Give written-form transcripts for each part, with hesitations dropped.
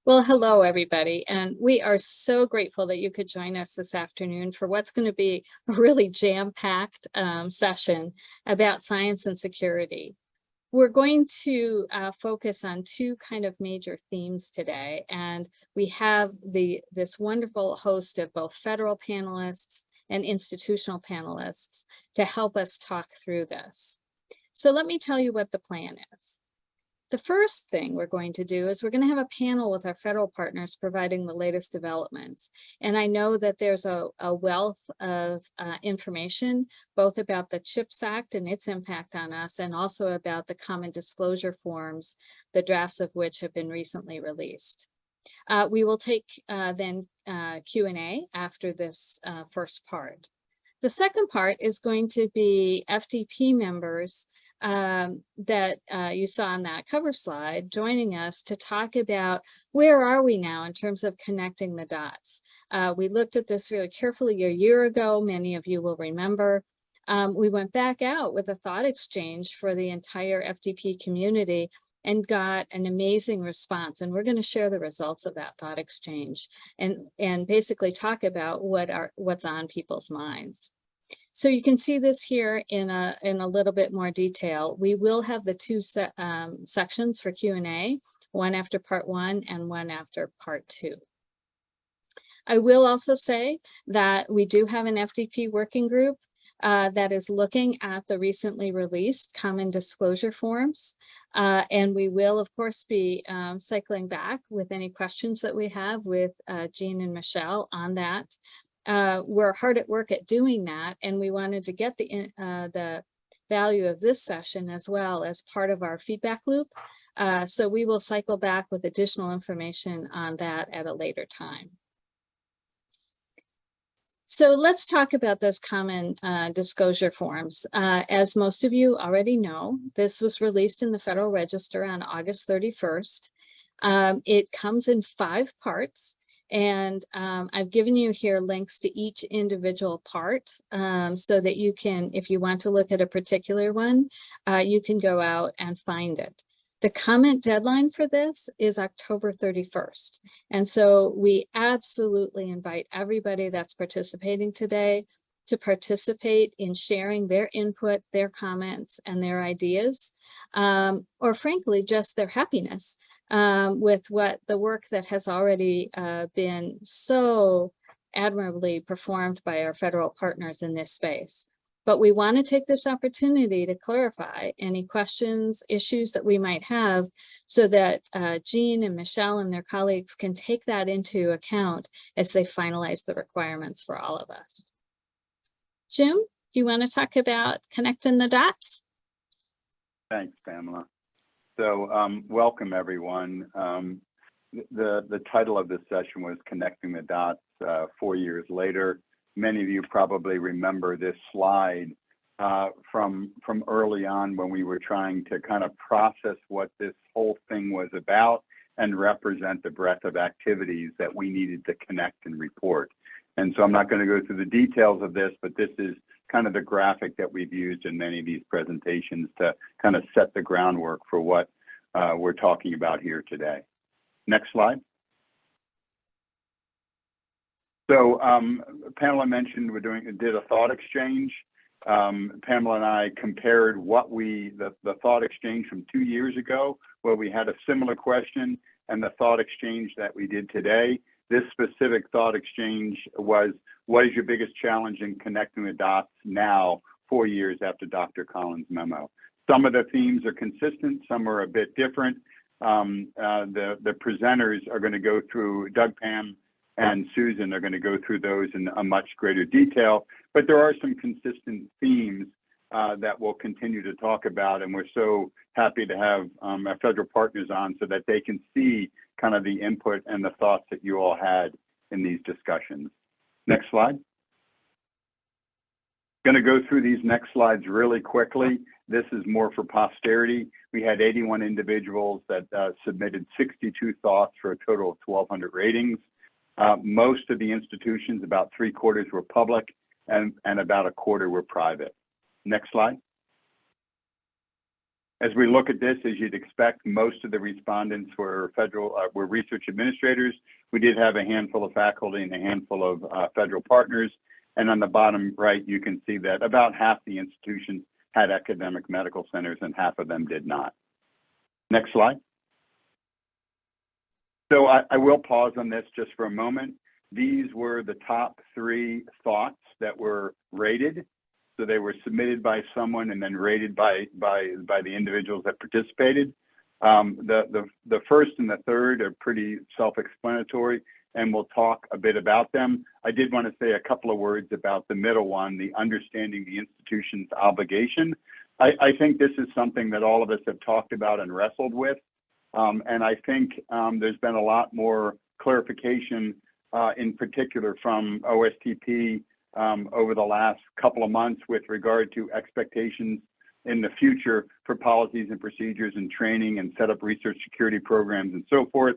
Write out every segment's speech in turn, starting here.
Well, hello, everybody. And we are so grateful that you could join us this afternoon for what's going to be a really jam-packed session about science and security. We're going to focus on two kind of major themes today, and we have this wonderful host of both federal panelists and institutional panelists to help us talk through this. So let me tell you what the plan is. The first thing we're going to do is we're going to have a panel with our federal partners providing the latest developments. And I know that there's a wealth of information, both about the CHIPS Act and its impact on us, and also about the common disclosure forms, the drafts of which have been recently released. We will take then Q&A after this first part. The second part is going to be FDP members that you saw on that cover slide joining us to talk about where are we now in terms of connecting the dots. We looked at this really carefully a year ago. Many of you will remember. We went back out with a thought exchange for the entire FDP community and got an amazing response. And we're going to share the results of that thought exchange and basically talk about what's on people's minds. So you can see this here in a little bit more detail. We will have the two sections for Q&A, one after part one and one after part two. I will also say that we do have an FDP working group that is looking at the recently released common disclosure forms. And we will, of course, be cycling back with any questions that we have with Jean and Michelle on that. We're hard at work at doing that, and we wanted to get the value of this session as well as part of our feedback loop. So we will cycle back with additional information on that at a later time. So let's talk about those common disclosure forms. As most of you already know, this was released in the Federal Register on August 31st. It comes in 5 parts. And I've given you here links to each individual part so that you can, if you want to look at a particular one, you can go out and find it. The comment deadline for this is October 31st. And so we absolutely invite everybody that's participating today to participate in sharing their input, their comments, and their ideas, or frankly, just their happiness with the work that has already been so admirably performed by our federal partners in this space. But we want to take this opportunity to clarify any questions, issues that we might have so that Jean and Michelle and their colleagues can take that into account as they finalize the requirements for all of us. Jim, do you want to talk about connecting the dots? Thanks, Pamela. So welcome, everyone. The title of this session was Connecting the Dots 4 years later. Many of you probably remember this slide from early on when we were trying to kind of process what this whole thing was about and represent the breadth of activities that we needed to connect and report. And so I'm not going to go through the details of this, but this is kind of the graphic that we've used in many of these presentations to kind of set the groundwork for what we're talking about here today. Next slide. So Pamela mentioned did a thought exchange. Pamela and I compared the thought exchange from 2 years ago, where we had a similar question, and the thought exchange that we did today. This specific thought exchange was, what is your biggest challenge in connecting the dots now, 4 years after Dr. Collins' memo? Some of the themes are consistent, some are a bit different. The presenters are going to go through, Doug, Pam, and Susan are going to go through those in a much greater detail, but there are some consistent themes that we'll continue to talk about, and we're so happy to have our federal partners on so that they can see kind of the input and the thoughts that you all had in these discussions. Next slide. Going to go through these next slides really quickly. This is more for posterity. We had 81 individuals that submitted 62 thoughts for a total of 1,200 ratings. Most of the institutions, about 3/4 were public and about 1/4 were private. Next slide. As we look at this, as you'd expect, most of the respondents were were research administrators. We did have a handful of faculty and a handful of federal partners. And on the bottom right, you can see that about half the institutions had academic medical centers and half of them did not. Next slide. So I will pause on this just for a moment. These were the top 3 thoughts that were rated. So they were submitted by someone and then rated by the individuals that participated. The first and the third are pretty self-explanatory, and we'll talk a bit about them. I did want to say a couple of words about the middle one, the understanding the institution's obligation. I think this is something that all of us have talked about and wrestled with. And I think there's been a lot more clarification, in particular from OSTP over the last couple of months with regard to expectations in the future for policies and procedures and training and set up research security programs and so forth.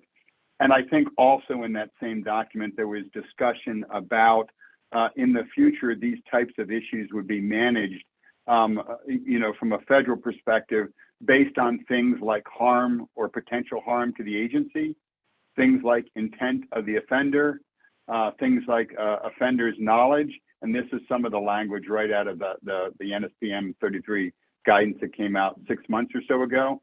And I think also in that same document, there was discussion about in the future, these types of issues would be managed, you know, from a federal perspective, based on things like harm or potential harm to the agency, things like intent of the offender, things like offender's knowledge. And this is some of the language right out of the NSPM 33 guidance that came out 6 months or so ago.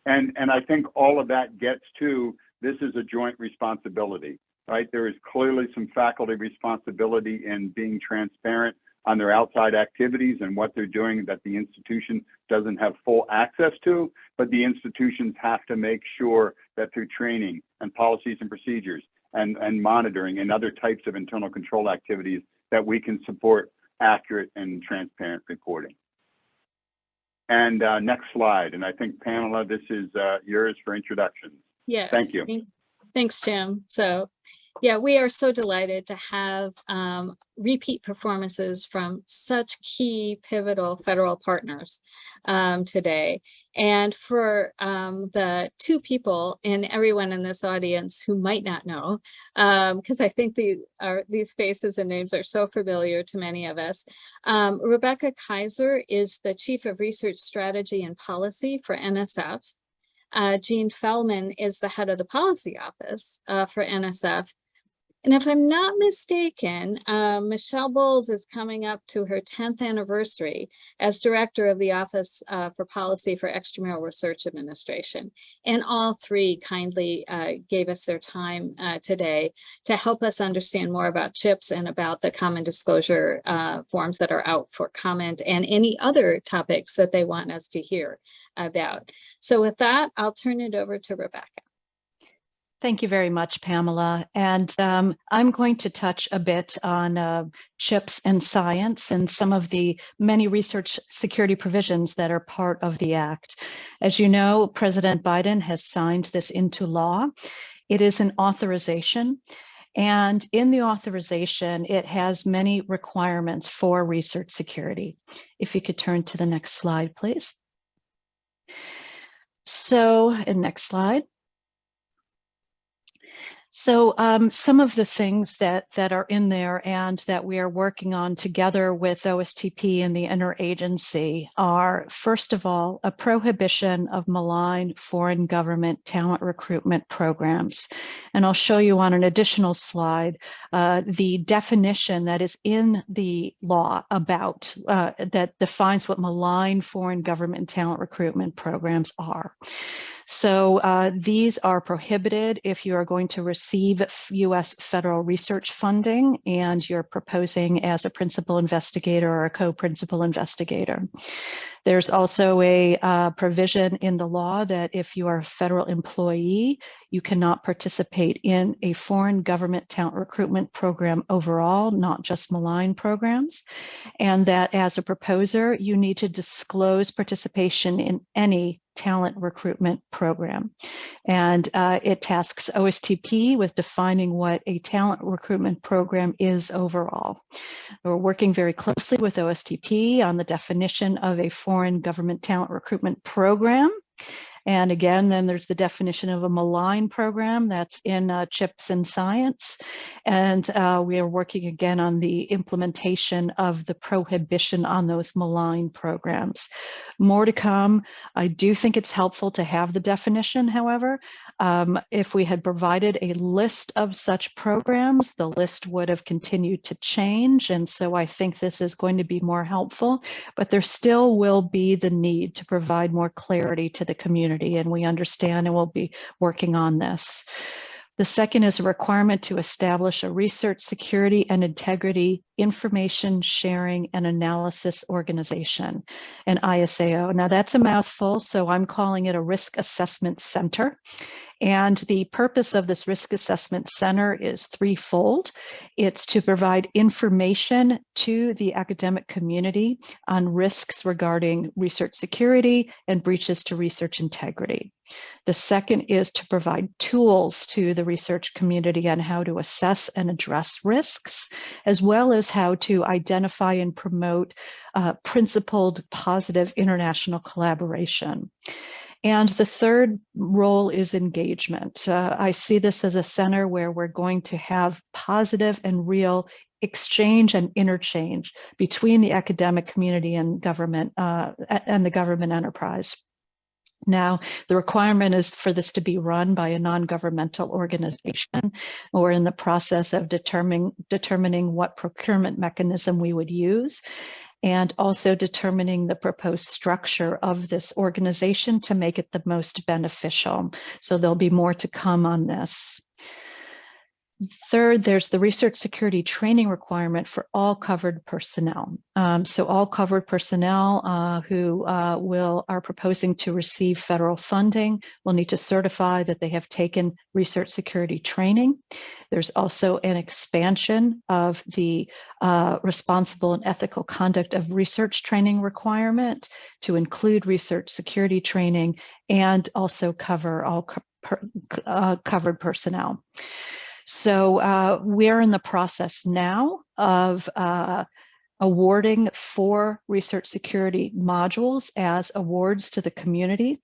And I think all of that gets to, this is a joint responsibility, right? There is clearly some faculty responsibility in being transparent on their outside activities and what they're doing that the institution doesn't have full access to, but the institutions have to make sure that through training and policies and procedures and monitoring and other types of internal control activities that we can support accurate and transparent reporting. And next slide. And I think Pamela, this is yours for introductions. Yes. Thank you. Thanks, Jim. So yeah, we are so delighted to have repeat performances from such key pivotal federal partners today. And for the 2 people and everyone in this audience who might not know, because I think these faces and names are so familiar to many of us. Rebecca Kaiser is the Chief of Research Strategy and Policy for NSF. Jean Fellman is the head of the policy office for NSF. And if I'm not mistaken, Michelle Bowles is coming up to her 10th anniversary as director of the Office for Policy for Extramural Research Administration. And all 3 kindly gave us their time today to help us understand more about CHIPS and about the common disclosure forms that are out for comment and any other topics that they want us to hear about. So with that, I'll turn it over to Rebecca. Thank you very much, Pamela. And I'm going to touch a bit on CHIPS and science and some of the many research security provisions that are part of the Act. As you know, President Biden has signed this into law. It is an authorization. And in the authorization, it has many requirements for research security. If you could turn to the next slide, please. So, next slide. So some of the things that are in there and that we are working on together with OSTP and the interagency are, first of all, a prohibition of malign foreign government talent recruitment programs. And I'll show you on an additional slide the definition that is in the law about that defines what malign foreign government talent recruitment programs are. So these are prohibited if you are going to receive U.S. federal research funding and you're proposing as a principal investigator or a co-principal investigator. There's also a provision in the law that if you are a federal employee, you cannot participate in a foreign government talent recruitment program overall, not just malign programs, and that as a proposer, you need to disclose participation in any talent recruitment program. And it tasks OSTP with defining what a talent recruitment program is overall. We're working very closely with OSTP on the definition of a foreign government talent recruitment program. And again, then there's the definition of a malign program that's in CHIPS and Science. And we are working again on the implementation of the prohibition on those malign programs. More to come. I do think it's helpful to have the definition, however. If we had provided a list of such programs, the list would have continued to change. And so I think this is going to be more helpful, but there still will be the need to provide more clarity to the community. And we understand and we'll be working on this. The second is a requirement to establish a research security and integrity information sharing and analysis organization, an ISAO. Now that's a mouthful, so I'm calling it a risk assessment center. And the purpose of this risk assessment center is threefold. It's to provide information to the academic community on risks regarding research security and breaches to research integrity. The second is to provide tools to the research community on how to assess and address risks, as well as how to identify and promote principled positive international collaboration. And the third role is engagement. I see this as a center where we're going to have positive and real exchange and interchange between the academic community and government and the government enterprise. Now, the requirement is for this to be run by a non-governmental organization. We're in the process of determining what procurement mechanism we would use, and also determining the proposed structure of this organization to make it the most beneficial. So there'll be more to come on this. Third, there's the research security training requirement for all covered personnel. So all covered personnel who are proposing to receive federal funding will need to certify that they have taken research security training. There's also an expansion of the responsible and ethical conduct of research training requirement to include research security training and also cover all covered personnel. So we're in the process now of awarding 4 research security modules as awards to the community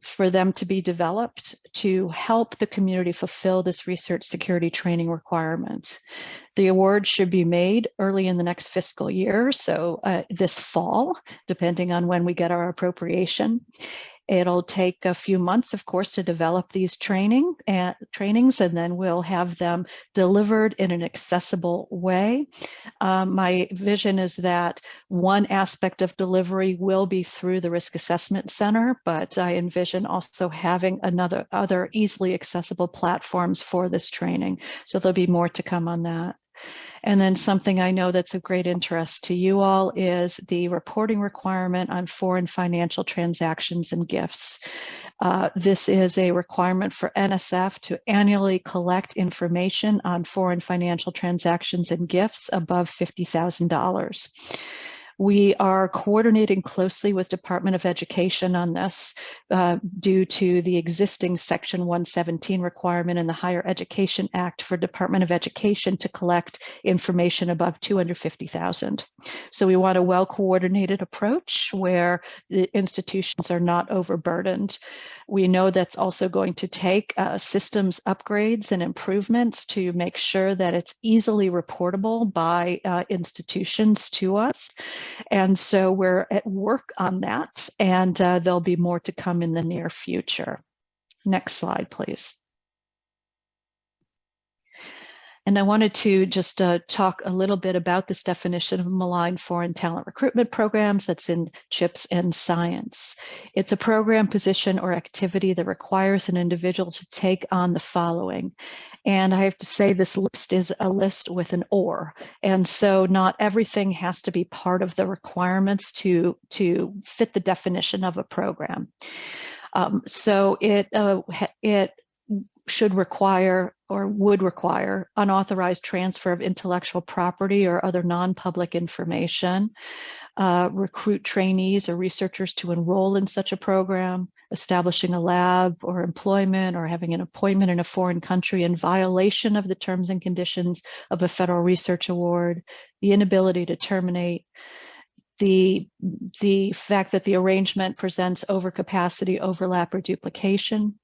for them to be developed to help the community fulfill this research security training requirement. The award should be made early in the next fiscal year, so this fall, depending on when we get our appropriation. It'll take a few months, of course, to develop these trainings, and then we'll have them delivered in an accessible way. My vision is that one aspect of delivery will be through the Risk Assessment Center, but I envision also having other easily accessible platforms for this training. So there'll be more to come on that. And then something I know that's of great interest to you all is the reporting requirement on foreign financial transactions and gifts. This is a requirement for NSF to annually collect information on foreign financial transactions and gifts above $50,000. We are coordinating closely with Department of Education on this due to the existing Section 117 requirement in the Higher Education Act for Department of Education to collect information above $250,000. So we want a well-coordinated approach where the institutions are not overburdened. We know that's also going to take systems upgrades and improvements to make sure that it's easily reportable by institutions to us. And so we're at work on that, and there'll be more to come in the near future. Next slide, please. And I wanted to just talk a little bit about this definition of malign foreign talent recruitment programs that's in CHIPS and Science. It's a program, position, or activity that requires an individual to take on the following. And I have to say this list is a list with an or. And so not everything has to be part of the requirements to fit the definition of a program. So it should require or would require unauthorized transfer of intellectual property or other non-public information, recruit trainees or researchers to enroll in such a program, establishing a lab or employment or having an appointment in a foreign country in violation of the terms and conditions of a federal research award, the inability to terminate, the fact that the arrangement presents overcapacity, overlap, or duplication,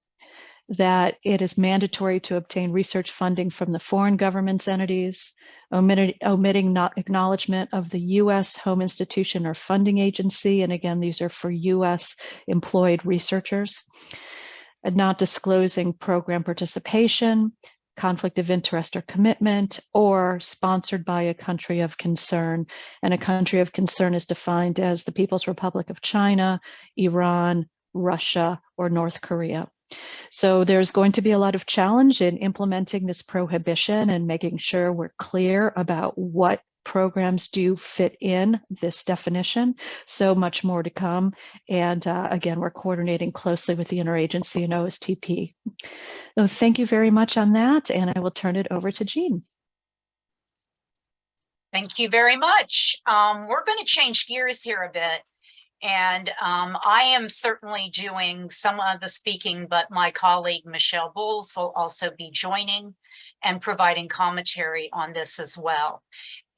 that it is mandatory to obtain research funding from the foreign government's entities, omitting not acknowledgement of the U.S. home institution or funding agency, and again, these are for U.S. employed researchers, and not disclosing program participation, conflict of interest or commitment, or sponsored by a country of concern. And a country of concern is defined as the People's Republic of China, Iran, Russia, or North Korea. So there's going to be a lot of challenge in implementing this prohibition and making sure we're clear about what programs do fit in this definition. So much more to come. And again, we're coordinating closely with the interagency and OSTP. So thank you very much on that. And I will turn it over to Jean. Thank you very much. We're going to change gears here a bit. And I am certainly doing some of the speaking, but my colleague Michelle Bowles will also be joining and providing commentary on this as well.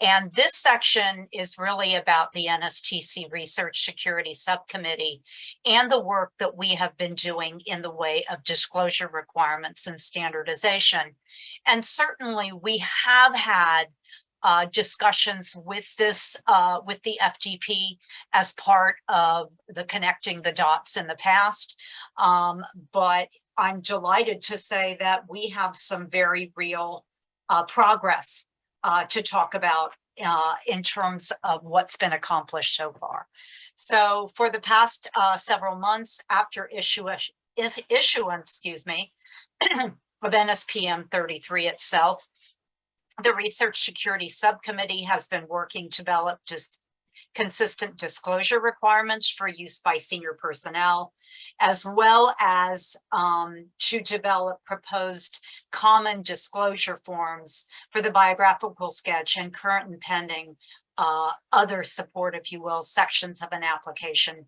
And this section is really about the NSTC Research Security Subcommittee and the work that we have been doing in the way of disclosure requirements and standardization. And certainly we have had discussions with this, with the FDP as part of the connecting the dots in the past. But I'm delighted to say that we have some very real progress to talk about in terms of what's been accomplished so far. So for the past several months after issuance, excuse me, of NSPM 33 itself, the Research Security Subcommittee has been working to develop consistent disclosure requirements for use by senior personnel, as well as to develop proposed common disclosure forms for the biographical sketch and current and pending other support, if you will, sections of an application,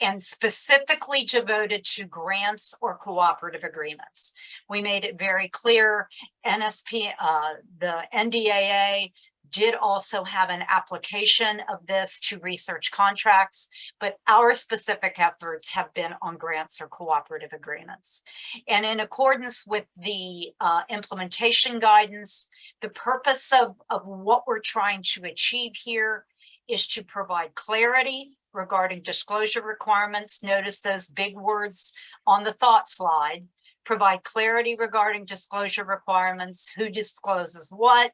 and specifically devoted to grants or cooperative agreements. We made it very clear, the NDAA did also have an application of this to research contracts, but our specific efforts have been on grants or cooperative agreements. And in accordance with the implementation guidance, the purpose of what we're trying to achieve here is to provide clarity regarding disclosure requirements. Notice those big words on the thought slide. Provide clarity regarding disclosure requirements, who discloses what,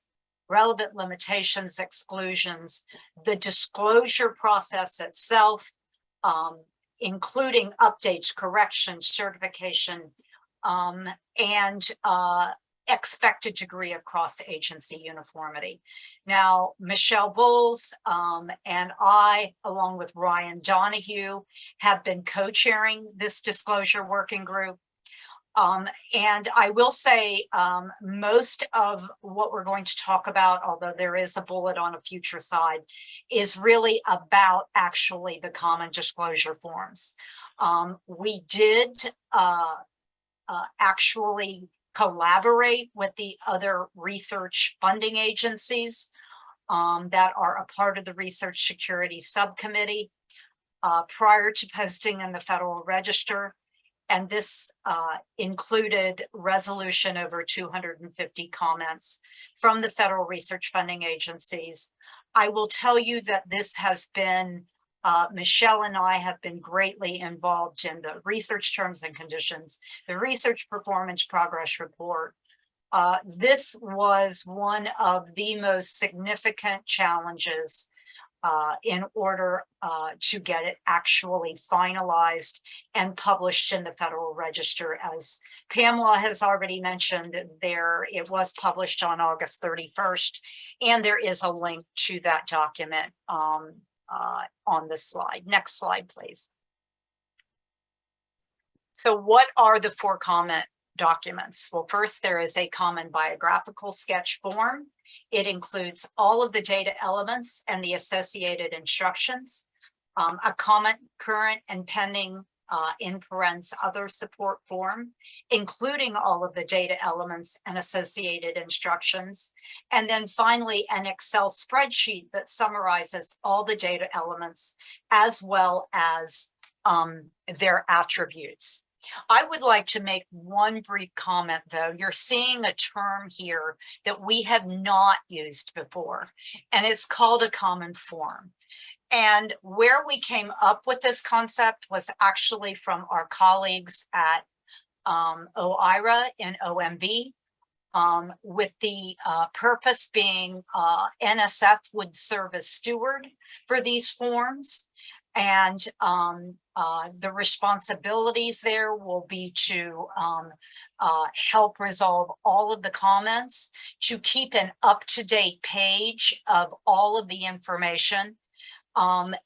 relevant limitations, exclusions, the disclosure process itself, including updates, corrections, certification, and expected degree of cross-agency uniformity. Now, Michelle Bowles and I, along with Ryan Donahue, have been co-chairing this disclosure working group. And I will say most of what we're going to talk about, although there is a bullet on a future slide, is really about actually the common disclosure forms. We did actually collaborate with the other research funding agencies that are a part of the Research Security Subcommittee prior to posting in the Federal Register. And this included resolution over 250 comments from the federal research funding agencies. I will tell you that this has been, Michelle and I have been greatly involved in the research terms and conditions, the research performance progress report. This was one of the most significant challenges in order to get it actually finalized and published in the Federal Register. As Pamela has already mentioned, it was published on August 31st, and there is a link to that document on this slide. Next slide, please. So what are the 4 comment documents? Well, first, there is a common biographical sketch form. It includes all of the data elements and the associated instructions, a common, current, and pending in parentheses other support form, including all of the data elements and associated instructions. And then finally, an Excel spreadsheet that summarizes all the data elements as well as their attributes. I would like to make one brief comment, though. You're seeing a term here that we have not used before, and it's called a common form. And where we came up with this concept was actually from our colleagues at OIRA and OMB, with the purpose being NSF would serve as steward for these forms. And the responsibilities there will be to help resolve all of the comments, to keep an up-to-date page of all of the information,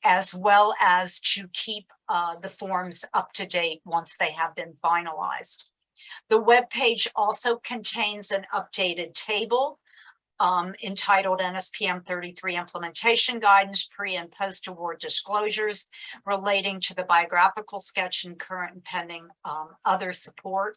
as well as to keep the forms up to date once they have been finalized. The web page also contains an updated table entitled NSPM 33 Implementation Guidance, Pre and Post Award Disclosures relating to the biographical sketch and current and pending other support.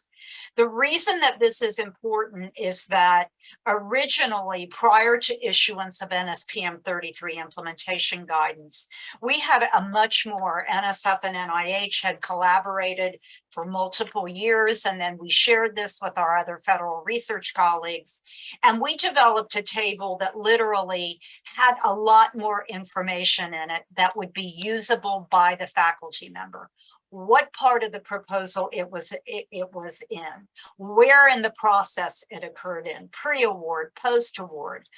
The reason that this is important is that originally, prior to issuance of NSPM 33 implementation guidance, we had a much more, NSF and NIH had collaborated for multiple years, and then we shared this with our other federal research colleagues, and we developed a table that literally had a lot more information in it that would be usable by the faculty member. What part of the proposal it was in, where in the process it occurred in, pre-award, post-award.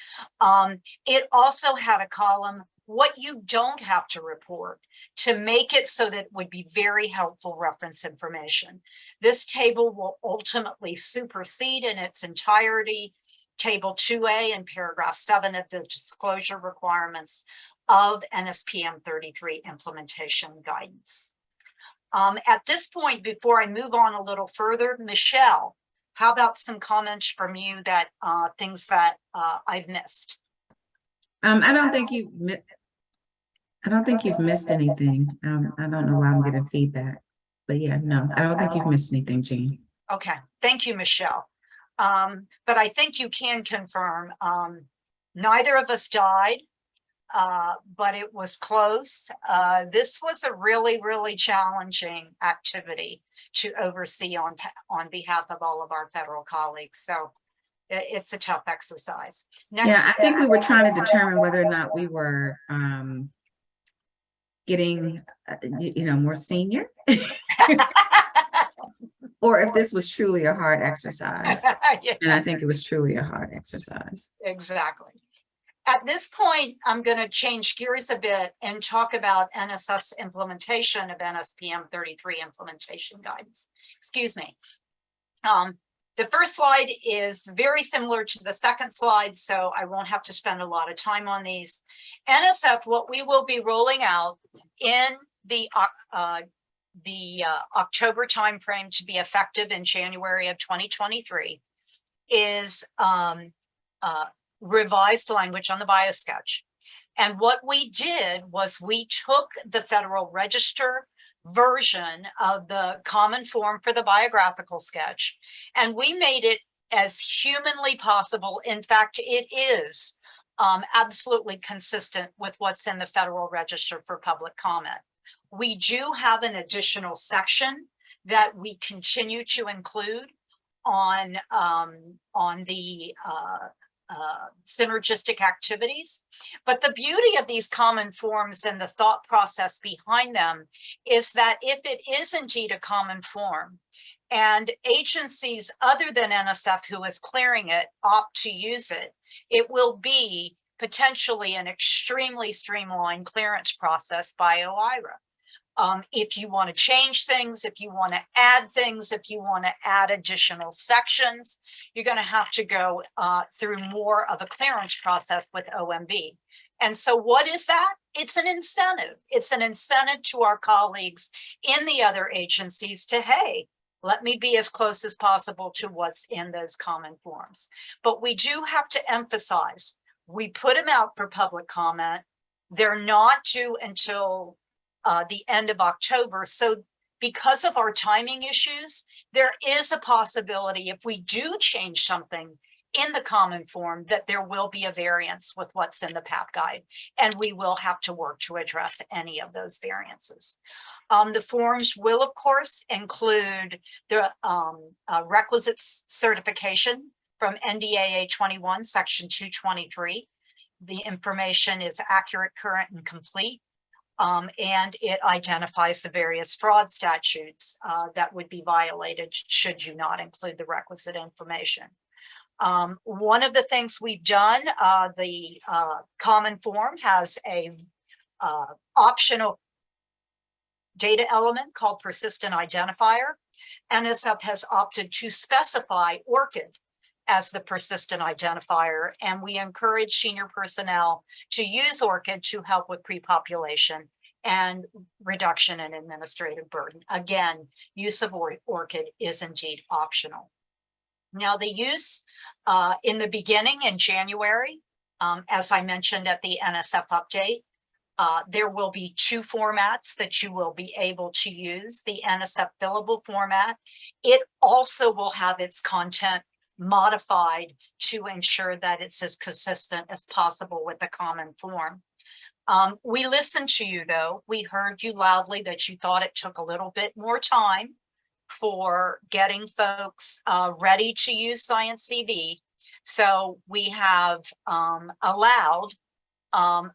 It also had a column, what you don't have to report, to make it so that it would be very helpful reference information. This table will ultimately supersede in its entirety Table 2A and paragraph 7 of the disclosure requirements of NSPM 33 implementation guidance. At this point, before I move on a little further, Michelle, how about some comments from you that things that I've missed? I don't think you've missed anything. I don't know why I'm getting feedback, but yeah, no, I don't think you've missed anything, Jean. Okay, thank you, Michelle. But I think you can confirm neither of us died. But it was close. This was a really, really challenging activity to oversee on behalf of all of our federal colleagues. So it's a tough exercise. Next, yeah, I think we were trying to determine whether or not we were getting, more senior, or if this was truly a hard exercise. Yeah. And I think it was truly a hard exercise. Exactly. At this point, I'm going to change gears a bit and talk about NSF's implementation of NSPM 33 implementation guidance. Excuse me. The first slide is very similar to the second slide, so I won't have to spend a lot of time on these. NSF, what we will be rolling out in the October timeframe to be effective in January of 2023 is revised language on the biosketch. And what we did was we took the Federal Register version of the common form for the biographical sketch, and we made it as humanly possible. In fact, it is absolutely consistent with what's in the Federal Register for public comment. We do have an additional section that we continue to include on the synergistic activities. But the beauty of these common forms and the thought process behind them is that if it is indeed a common form and agencies other than NSF who is clearing it opt to use it, it will be potentially an extremely streamlined clearance process by OIRA. If you want to change things, if you want to add things, if you want to add additional sections, you're going to have to go through more of a clearance process with OMB. And so what is that? It's an incentive. It's an incentive to our colleagues in the other agencies to, hey, let me be as close as possible to what's in those common forms. But we do have to emphasize, we put them out for public comment. They're not due until the end of October. So because of our timing issues, there is a possibility if we do change something in the common form that there will be a variance with what's in the PAP guide, and we will have to work to address any of those variances. The forms will, of course, include the requisite certification from NDAA 21, Section 223. The information is accurate, current, and complete, and it identifies the various fraud statutes that would be violated should you not include the requisite information. One of the things we've done, the common form has a optional data element called persistent identifier. NSF has opted to specify ORCID as the persistent identifier, and we encourage senior personnel to use ORCID to help with pre-population and reduction in administrative burden. Again, use of ORCID is indeed optional. Now, the use in the beginning in January, as I mentioned at the NSF update, there will be 2 formats that you will be able to use. The NSF billable format, it also will have its content modified to ensure that it's as consistent as possible with the common form. We listened to you, though. We heard you loudly that you thought it took a little bit more time for getting folks ready to use Science CV. So we have allowed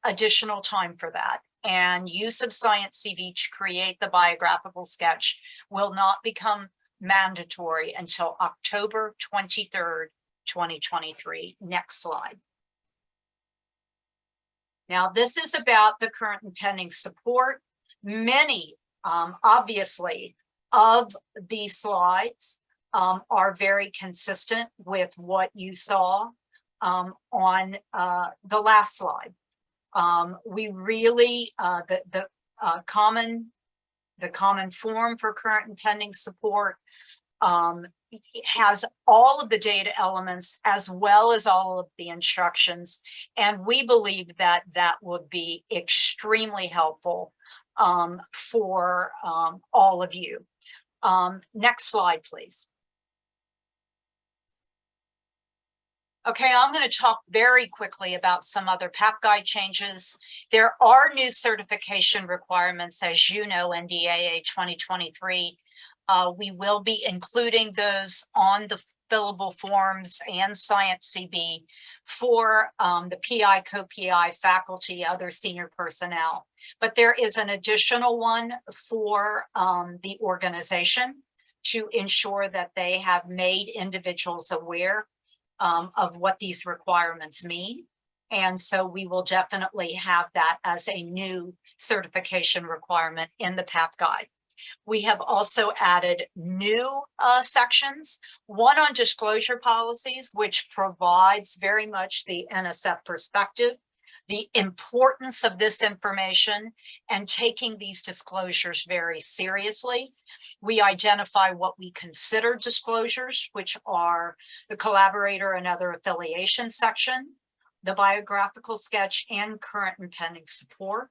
additional time for that. And use of Science CV to create the biographical sketch will not become mandatory until October 23rd, 2023. Next slide. Now, this is about the current and pending support. Many, obviously, of these slides are very consistent with what you saw on the last slide. We really, the common form for current and pending support has all of the data elements as well as all of the instructions. And we believe that that would be extremely helpful for all of you. Next slide, please. Okay, I'm going to talk very quickly about some other PAP guide changes. There are new certification requirements, as you know, NDAA 2023. We will be including those on the fillable forms and Science CB for the PI, co-PI, faculty, other senior personnel. But there is an additional one for the organization to ensure that they have made individuals aware of what these requirements mean. And so we will definitely have that as a new certification requirement in the PAP guide. We have also added new sections, one on disclosure policies, which provides very much the NSF perspective, the importance of this information and taking these disclosures very seriously. We identify what we consider disclosures, which are the collaborator and other affiliation section, the biographical sketch, and current and pending support.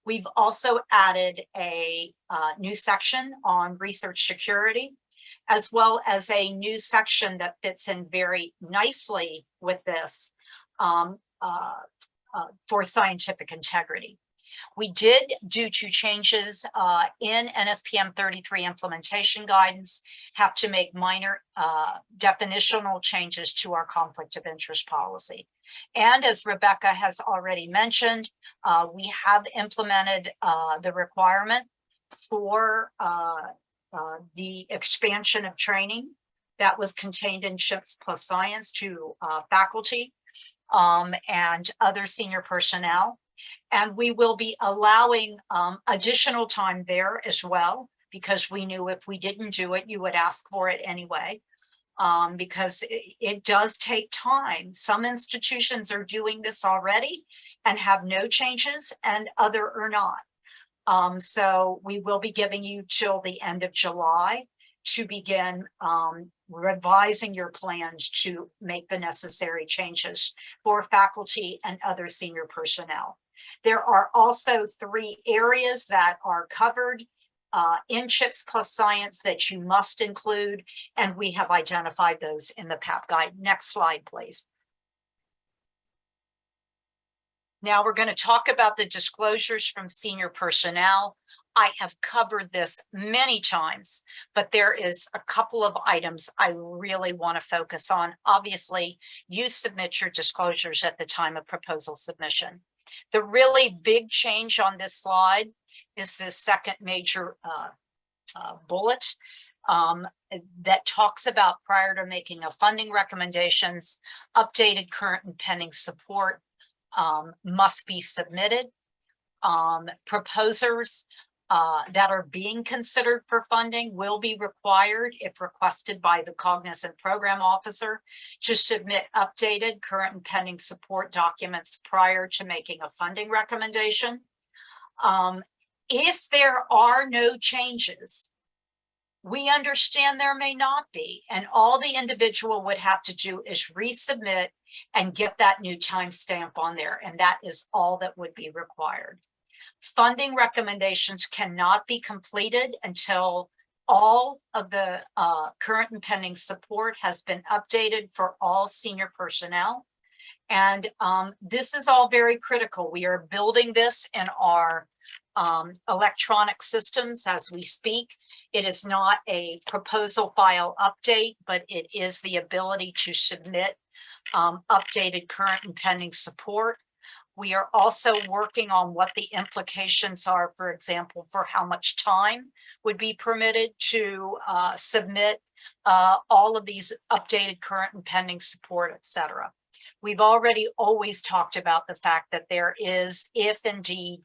We've also added a new section on research security, as well as a new section that fits in very nicely with this for scientific integrity. We did do 2 changes in NSPM 33 implementation guidance, have to make minor definitional changes to our conflict of interest policy. And as Rebecca has already mentioned, we have implemented the requirement for the expansion of training that was contained in CHIPS plus Science to faculty and other senior personnel. And we will be allowing additional time there as well, because we knew if we didn't do it, you would ask for it anyway, because it does take time. Some institutions are doing this already and have no changes, and other are not. So we will be giving you till the end of July to begin revising your plans to make the necessary changes for faculty and other senior personnel. There are also 3 areas that are covered in CHIPS plus science that you must include, and we have identified those in the PAP guide. Next slide, please. Now we're going to talk about the disclosures from senior personnel. I have covered this many times, but there is a couple of items I really want to focus on. Obviously, you submit your disclosures at the time of proposal submission. The really big change on this slide is the second major bullet that talks about, prior to making a funding recommendations, updated, current, and pending support must be submitted. Proposers that are being considered for funding will be required, if requested by the cognizant program officer, to submit updated, current, and pending support documents prior to making a funding recommendation. If there are no changes, we understand there may not be, and all the individual would have to do is resubmit and get that new timestamp on there, and that is all that would be required. Funding recommendations cannot be completed until all of the current and pending support has been updated for all senior personnel. And this is all very critical. We are building this in our electronic systems as we speak. It is not a proposal file update, but it is the ability to submit updated, current, and pending support. We are also working on what the implications are, for example, for how much time would be permitted to submit all of these updated, current, and pending support, et cetera. We've already always talked about the fact that there is, if indeed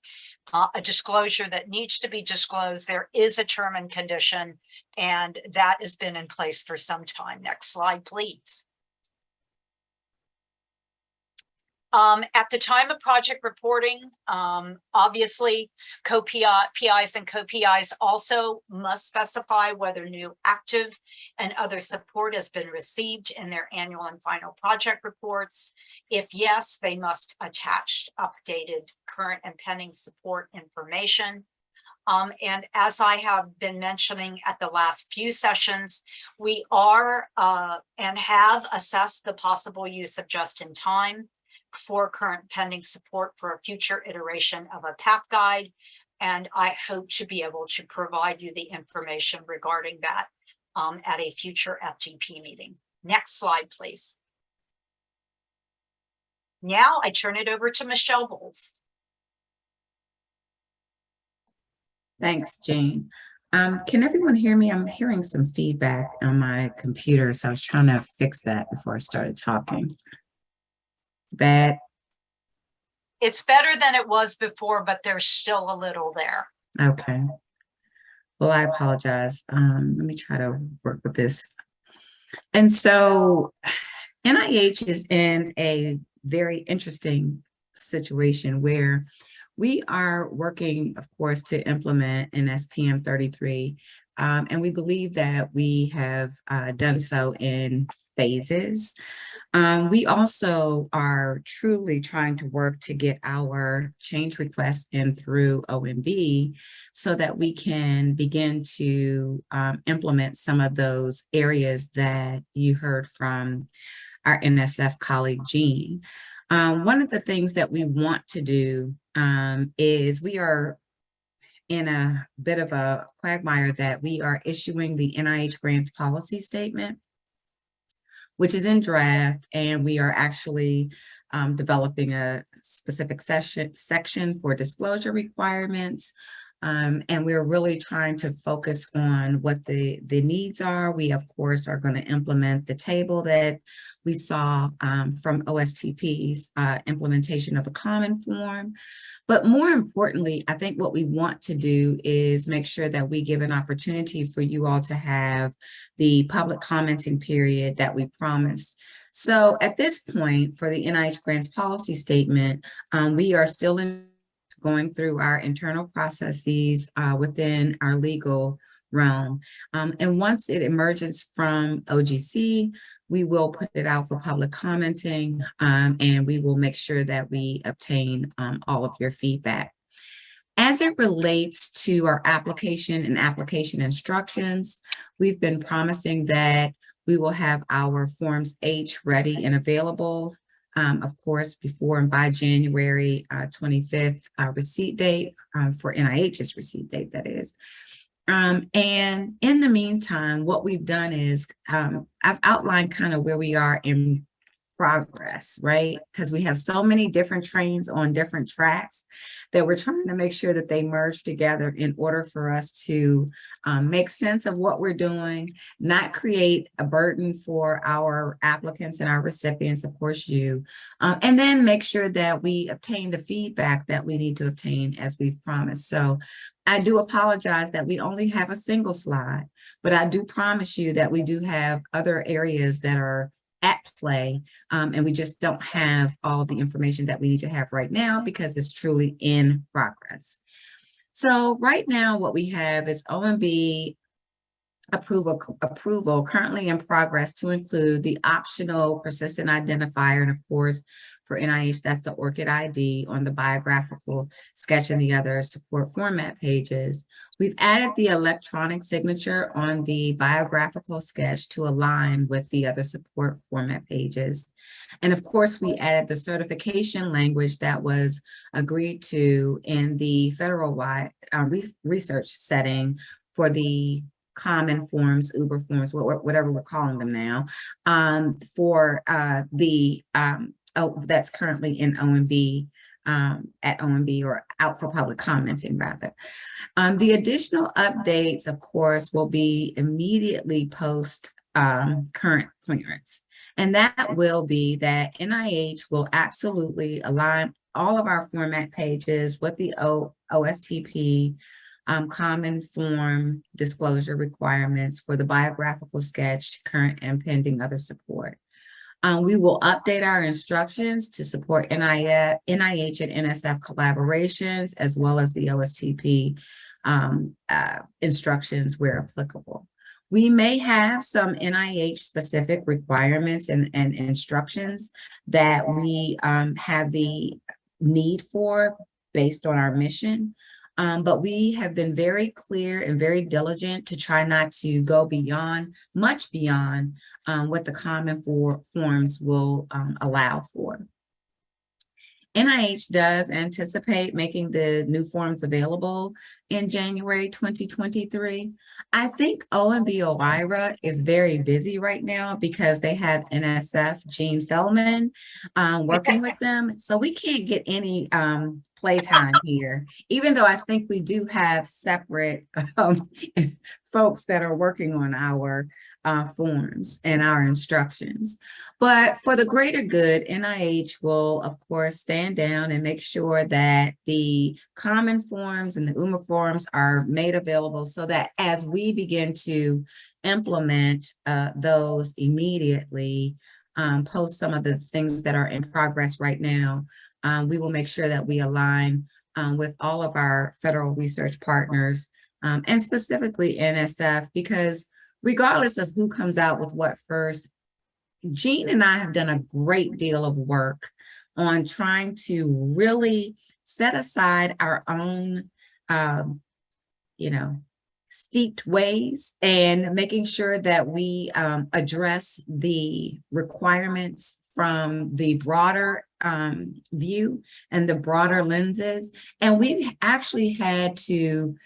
a disclosure that needs to be disclosed, there is a term and condition, and that has been in place for some time. Next slide, please. At the time of project reporting, obviously PIs and co-PIs also must specify whether new active and other support has been received in their annual and final project reports. If yes, they must attach updated, current, and pending support information. And as I have been mentioning at the last few sessions, we are and have assessed the possible use of just-in-time for current pending support for a future iteration of a PAP guide. And I hope to be able to provide you the information regarding that at a future FDP meeting. Next slide, please. Now I turn it over to Michelle Bowles. Thanks, Jane. Can everyone hear me? I'm hearing some feedback on my computer, so I was trying to fix that before I started talking. Bad? It's better than it was before, but there's still a little there. Okay. Well, I apologize. Let me try to work with this. And so NIH is in a very interesting situation where we are working, of course, to implement an SPM 33, and we believe that we have done so in phases. We also are truly trying to work to get our change requests in through OMB so that we can begin to implement some of those areas that you heard from our NSF colleague, Jean. One of the things that we want to do is we are in a bit of a quagmire that we are issuing the NIH grants policy statement, which is in draft, and we are actually developing a specific section for disclosure requirements. And we're really trying to focus on what the needs are. We, of course, are going to implement the table that we saw from OSTP's implementation of the common form. But more importantly, I think what we want to do is make sure that we give an opportunity for you all to have the public commenting period that we promised. So at this point, for the NIH grants policy statement, we are still going through our internal processes within our legal realm. And once it emerges from OGC, we will put it out for public commenting, and we will make sure that we obtain all of your feedback. As it relates to our application and application instructions, we've been promising that we will have our Forms H ready and available, of course, before and by January 25th receipt date for NIH's receipt date, that is. And in the meantime, what we've done is I've outlined kind of where we are in progress, right? Because we have so many different trains on different tracks that we're trying to make sure that they merge together in order for us to make sense of what we're doing, not create a burden for our applicants and our recipients, of course, you, and then make sure that we obtain the feedback that we need to obtain as we've promised. So I do apologize that we only have a single slide, but I do promise you that we do have other areas that are at play, and we just don't have all the information that we need to have right now because it's truly in progress. So right now what we have is OMB approval currently in progress to include the optional persistent identifier, and of course for NIH that's the ORCID ID on the biographical sketch and the other support format pages. We've added the electronic signature on the biographical sketch to align with the other support format pages. And of course, we added the certification language that was agreed to in the federal-wide research setting for the common forms, Uber forms, whatever we're calling them now, for that's currently in OMB, at OMB, or out for public commenting rather. The additional updates, of course, will be immediately post current clearance. And that will be that NIH will absolutely align all of our format pages with the OSTP common form disclosure requirements for the biographical sketch, current and pending other support. We will update our instructions to support NIH and NSF collaborations, as well as the OSTP instructions where applicable. We may have some NIH specific requirements and instructions that we have the need for based on our mission. But we have been very clear and very diligent to try not to go beyond, much beyond what the common forms will allow for. NIH does anticipate making the new forms available in January 2023. I think OMB OIRA is very busy right now because they have NSF Gene Feldman working with them. So we can't get any playtime here, even though I think we do have separate folks that are working on our forms and our instructions. But for the greater good, NIH will, of course, stand down and make sure that the common forms and the UMA forms are made available so that as we begin to implement those immediately, post some of the things that are in progress right now, we will make sure that we align with all of our federal research partners and specifically NSF, because regardless of who comes out with what first, Jean and I have done a great deal of work on trying to really set aside our own, steeped ways and making sure that we address the requirements from the broader view and the broader lenses. And we've actually had to,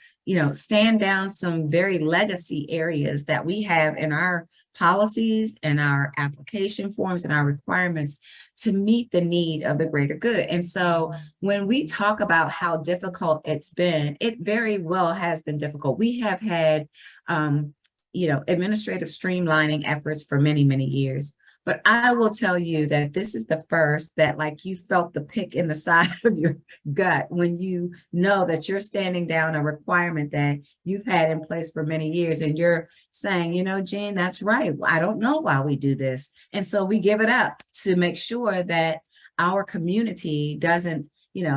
stand down some very legacy areas that we have in our policies and our application forms and our requirements to meet the need of the greater good. And so when we talk about how difficult it's been, it very well has been difficult. We have had, administrative streamlining efforts for many, many years. But I will tell you that this is the first that, like, you felt the pick in the side of your gut when you know that you're standing down a requirement that you've had in place for many years. And you're saying, Jean, that's right. I don't know why we do this. And so we give it up to make sure that our community doesn't,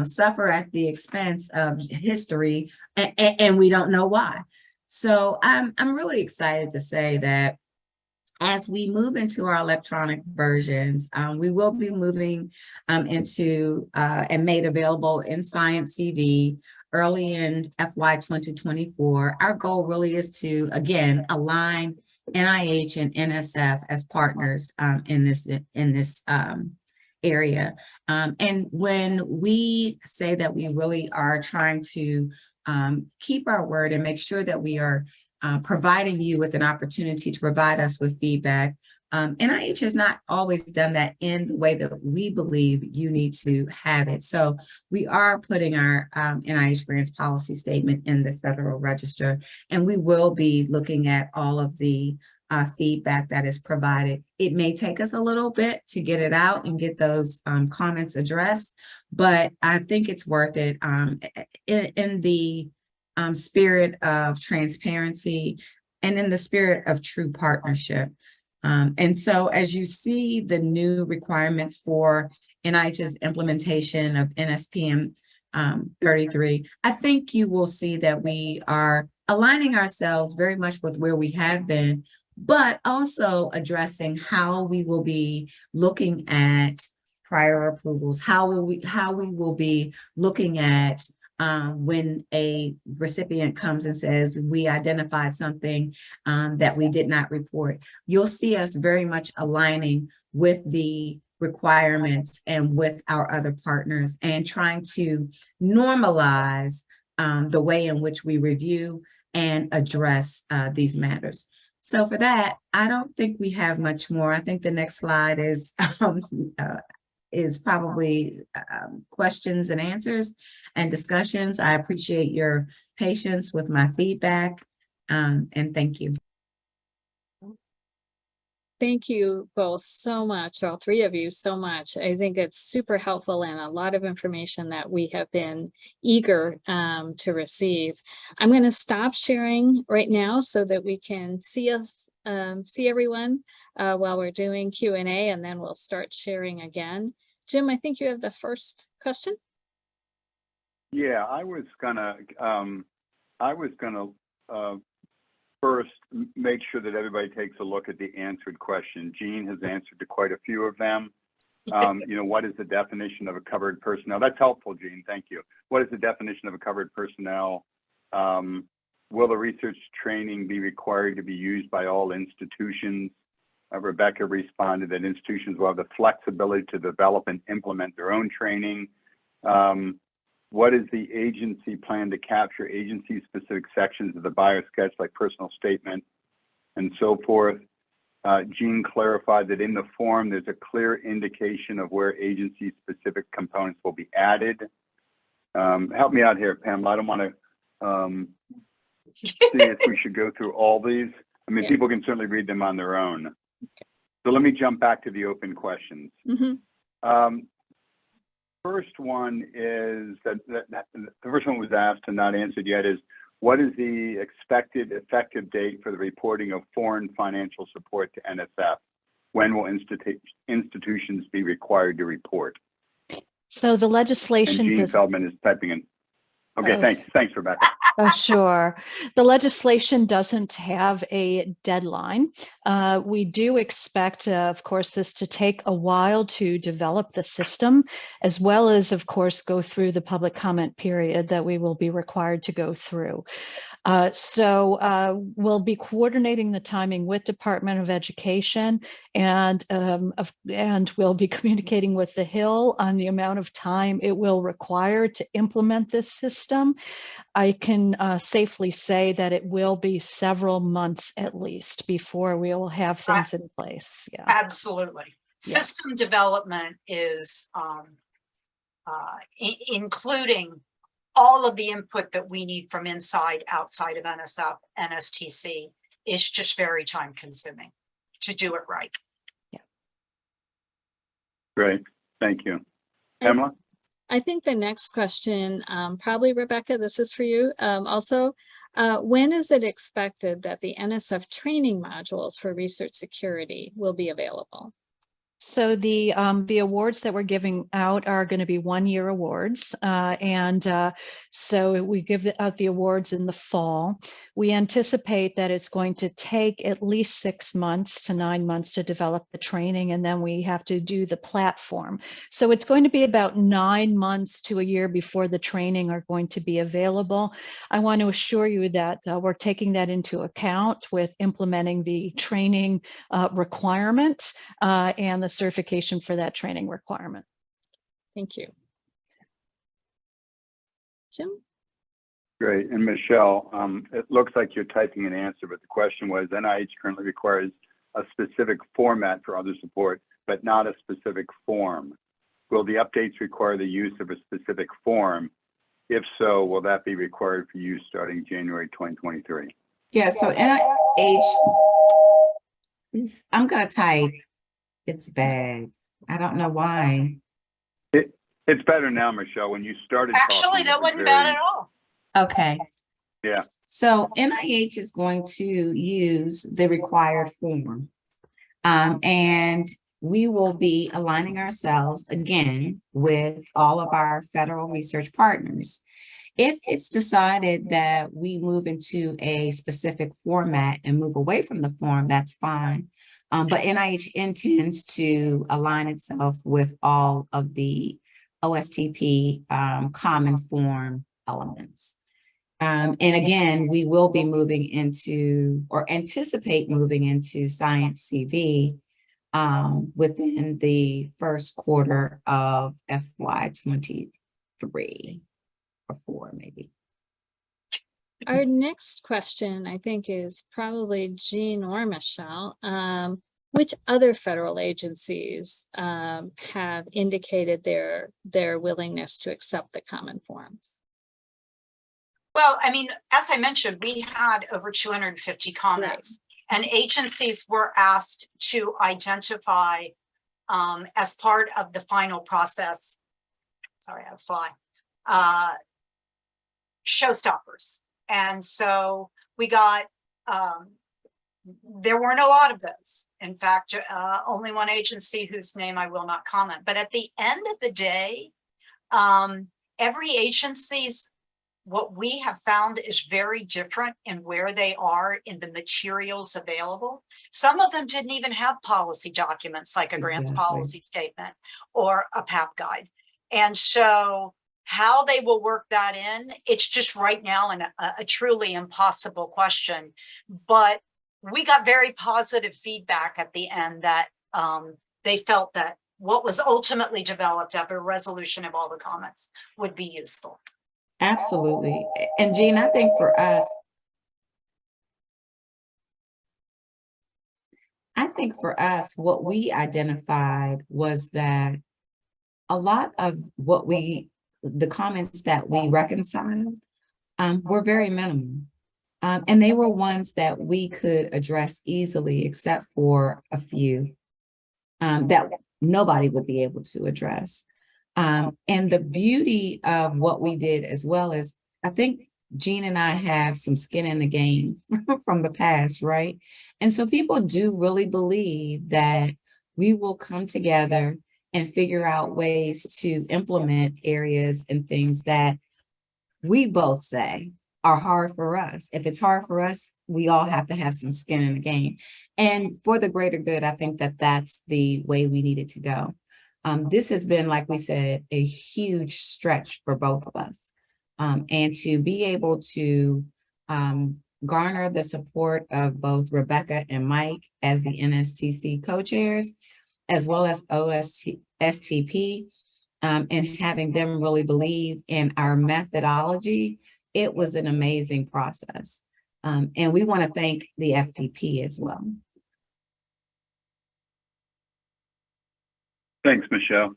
suffer at the expense of history, and we don't know why. So I'm really excited to say that as we move into our electronic versions, we will be moving into and made available in Science CV early in FY 2024. Our goal really is to, again, align NIH and NSF as partners in this area. And when we say that we really are trying to keep our word and make sure that we are providing you with an opportunity to provide us with feedback, NIH has not always done that in the way that we believe you need to have it. So we are putting our NIH grants policy statement in the Federal Register, and we will be looking at all of the feedback that is provided. It may take us a little bit to get it out and get those comments addressed, but I think it's worth it in the spirit of transparency and in the spirit of true partnership. And so as you see the new requirements for NIH's implementation of NSPM 33, I think you will see that we are aligning ourselves very much with where we have been, but also addressing how we will be looking at prior approvals, how we will be looking at when a recipient comes and says, we identified something that we did not report. You'll see us very much aligning with the requirements and with our other partners and trying to normalize the way in which we review and address these matters. So for that, I don't think we have much more. I think the next slide is probably questions and answers and discussions. I appreciate your patience with my feedback, and thank you. Thank you both so much, all three of you so much. I think it's super helpful and a lot of information that we have been eager to receive. I'm going to stop sharing right now so that we can see everyone while we're doing Q&A, and then we'll start sharing again. Jim, I think you have the first question. Yeah, I was gonna first make sure that everybody takes a look at the answered question. Jean has answered to quite a few of them. You know, what is the definition of a covered personnel? That's helpful, Jean. Thank you. What is the definition of a covered personnel? Will the research training be required to be used by all institutions? Rebecca responded that institutions will have the flexibility to develop and implement their own training. What is the agency plan to capture agency-specific sections of the biosketch, like personal statement and so forth? Jean clarified that in the form, there's a clear indication of where agency-specific components will be added. Help me out here, Pamela. I don't want to see if we should go through all these. I mean, people can certainly read them on their own. Okay. So let me jump back to the open questions. Mm-hmm. First one is that the first one was asked and not answered yet is, what is the expected effective date for the reporting of foreign financial support to NSF? When will institutions be required to report? So the legislation and Jean Feldman is typing in. Okay, thanks, Rebecca. Oh, sure. The legislation doesn't have a deadline. We do expect, of course, this to take a while to develop the system, as well as, of course, go through the public comment period that we will be required to go through. So we'll be coordinating the timing with Department of Education, and we'll be communicating with the Hill on the amount of time it will require to implement this system. I can safely say that it will be several months at least before we will have things in place. Yeah, absolutely. Yeah. System development is including all of the input that we need from inside, outside of NSF, NSTC is just very time consuming to do it right. Yeah. Great, thank you. Pamela? I think the next question, probably Rebecca, this is for you also. When is it expected that the NSF training modules for research security will be available? So the awards that we're giving out are going to be 1-year awards, so we give out the awards in the fall. We anticipate that it's going to take at least 6 months to 9 months to develop the training, and then we have to do the platform. So it's going to be about 9 months to a year before the training are going to be available. I want to assure you that we're taking that into account with implementing the training requirement and the certification for that training requirement. Thank you. Jim? Great. And Michelle, it looks like you're typing an answer, but the question was NIH currently requires a specific format for other support, but not a specific form. Will the updates require the use of a specific form? If so, will that be required for use starting January 2023? Yeah, so NIH, I'm gonna type, it's bad. I don't know why. It's better now, Michelle. When you started Actually, talking, that wasn't bad at all. Okay. Yeah. So NIH is going to use the required form. And we will be aligning ourselves again with all of our federal research partners. If it's decided that we move into a specific format and move away from the form, that's fine. But NIH intends to align itself with all of the OSTP common form elements. And again, we will be moving into, or anticipate moving into Science CV within the first quarter of FY23 or 4 maybe. Our next question, I think, is probably Jean or Michelle. Which other federal agencies have indicated their willingness to accept the common forms? Well, I mean, as I mentioned, we had over 250 comments, and agencies were asked to identify as part of the final process. Sorry, I have a fly. Showstoppers. And so we got, there weren't a lot of those. In fact, only one agency whose name I will not comment. But at the end of the day, every agency's, what we have found is very different in where they are in the materials available. Some of them didn't even have policy documents like a grants policy statement or a PAP guide. And so how they will work that in, it's just right now a truly impossible question. But we got very positive feedback at the end that they felt that what was ultimately developed after a resolution of all the comments would be useful. Absolutely. And Jean, I think for us, what we identified was that a lot of the comments that we reconciled were very minimal. And they were ones that we could address easily, except for a few that nobody would be able to address. And the beauty of what we did as well is, I think Jean and I have some skin in the game from the past, right? And so people do really believe that we will come together and figure out ways to implement areas and things that we both say are hard for us. If it's hard for us, we all have to have some skin in the game. And for the greater good, I think that that's the way we needed to go. This has been, like we said, a huge stretch for both of us. And to be able to garner the support of both Rebecca and Mike as the NSTC co-chairs, as well as OSTP, and having them really believe in our methodology, it was an amazing process. And we want to thank the FDP as well. Thanks, Michelle.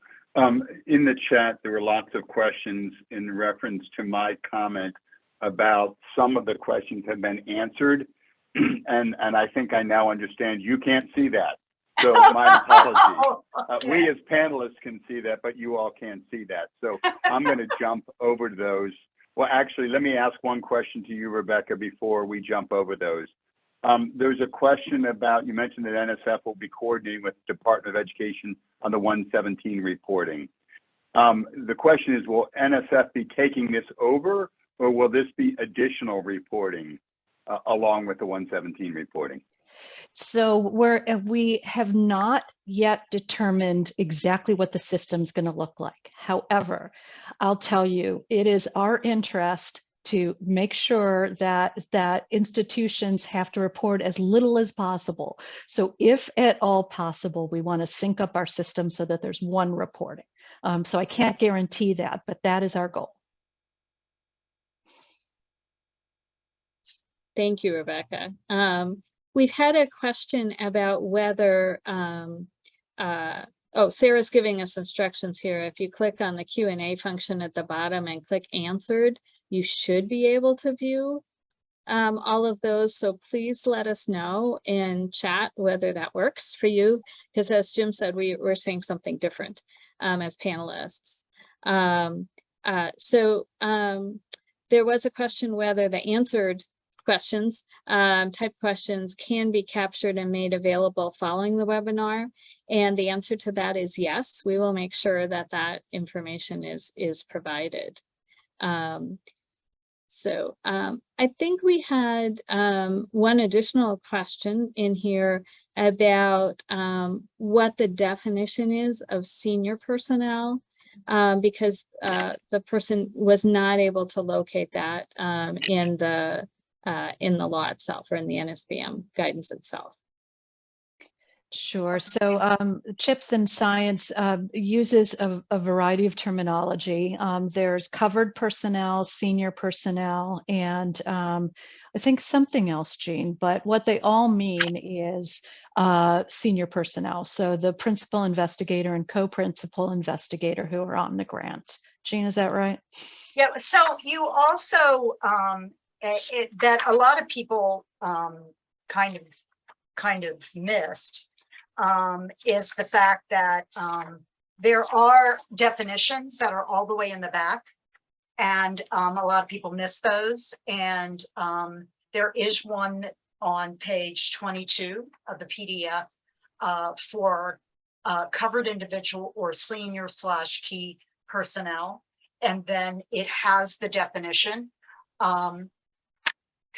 In the chat, there were lots of questions in reference to my comment about some of the questions have been answered. And I think I now understand you can't see that. So my apologies. We as panelists can see that, but you all can't see that. So I'm going to jump over to those. Well, actually, let me ask one question to you, Rebecca, before we jump over those. There's a question about, you mentioned that NSF will be coordinating with the Department of Education on the 117 reporting. The question is, will NSF be taking this over, or will this be additional reporting along with the 117 reporting? So we have not yet determined exactly what the system's going to look like. However, I'll tell you, it is our interest to make sure that institutions have to report as little as possible. So if at all possible, we want to sync up our system so that there's one reporting. So I can't guarantee that, but that is our goal. Thank you, Rebecca. We've had a question about whether, oh, Sarah's giving us instructions here. If you click on the Q&A function at the bottom and click answered, you should be able to view all of those. So please let us know in chat whether that works for you, because as Jim said, we're seeing something different as panelists. There was a question whether the answered questions, type questions can be captured and made available following the webinar. And the answer to that is yes, we will make sure that that information is provided. I think we had one additional question in here about what the definition is of senior personnel, because the person was not able to locate that in the law itself or in the NSBM guidance itself. Sure. So CHIPS in Science uses a variety of terminology. There's covered personnel, senior personnel, and I think something else, Jean, but what they all mean is senior personnel. So the principal investigator and co-principal investigator who are on the grant. Jean, is that right? Yeah, so you also, that a lot of people kind of missed is the fact that there are definitions that are all the way in the back, and a lot of people miss those. And there is one on page 22 of the PDF for covered individual or senior/key personnel, and then it has the definition.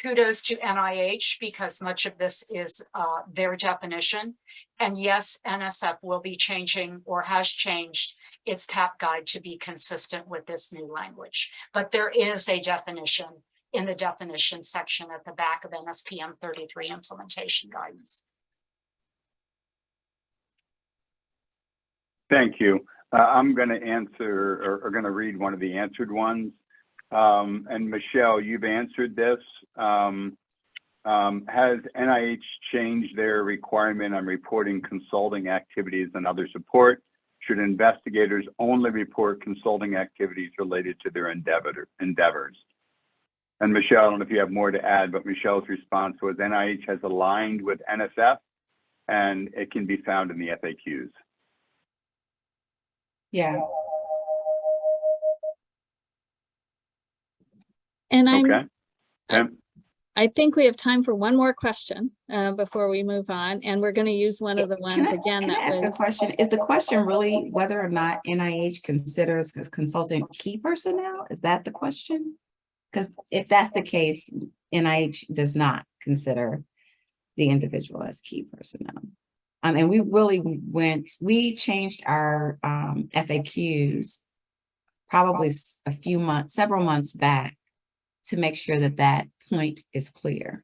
Kudos to NIH, because much of this is their definition. And yes, NSF will be changing or has changed its TAP guide to be consistent with this new language. But there is a definition in the definition section at the back of NSPM 33 implementation guidance. Thank you. I'm going to answer or going to read one of the answered ones. And Michelle, you've answered this. Has NIH changed their requirement on reporting consulting activities and other support? Should investigators only report consulting activities related to their endeavors? And Michelle, I don't know if you have more to add, but Michelle's response was NIH has aligned with NSF and it can be found in the FAQs. Yeah. And Okay. I think we have time for one more question before we move on, and we're going to use one of the ones again. Can I ask a question? Is the question really whether or not NIH considers consultant key personnel? Is that the question? Because if that's the case, NIH does not consider the individual as key personnel. And we changed our FAQs probably several months back to make sure that that point is clear.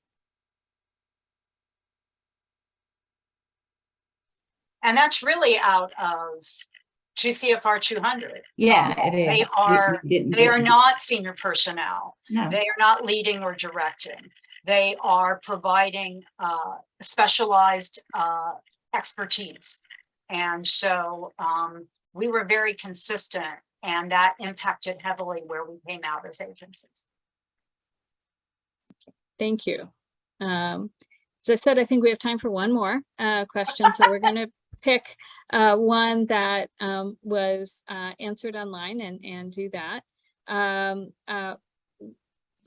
And that's really out of 2 CFR 200. Yeah, it is. They are not senior personnel. No. They are not leading or directing. They are providing specialized expertise. And so we were very consistent, and that impacted heavily where we came out as agencies. Thank you. As I said, I think we have time for one more question. So we're going to pick one that was answered online and do that.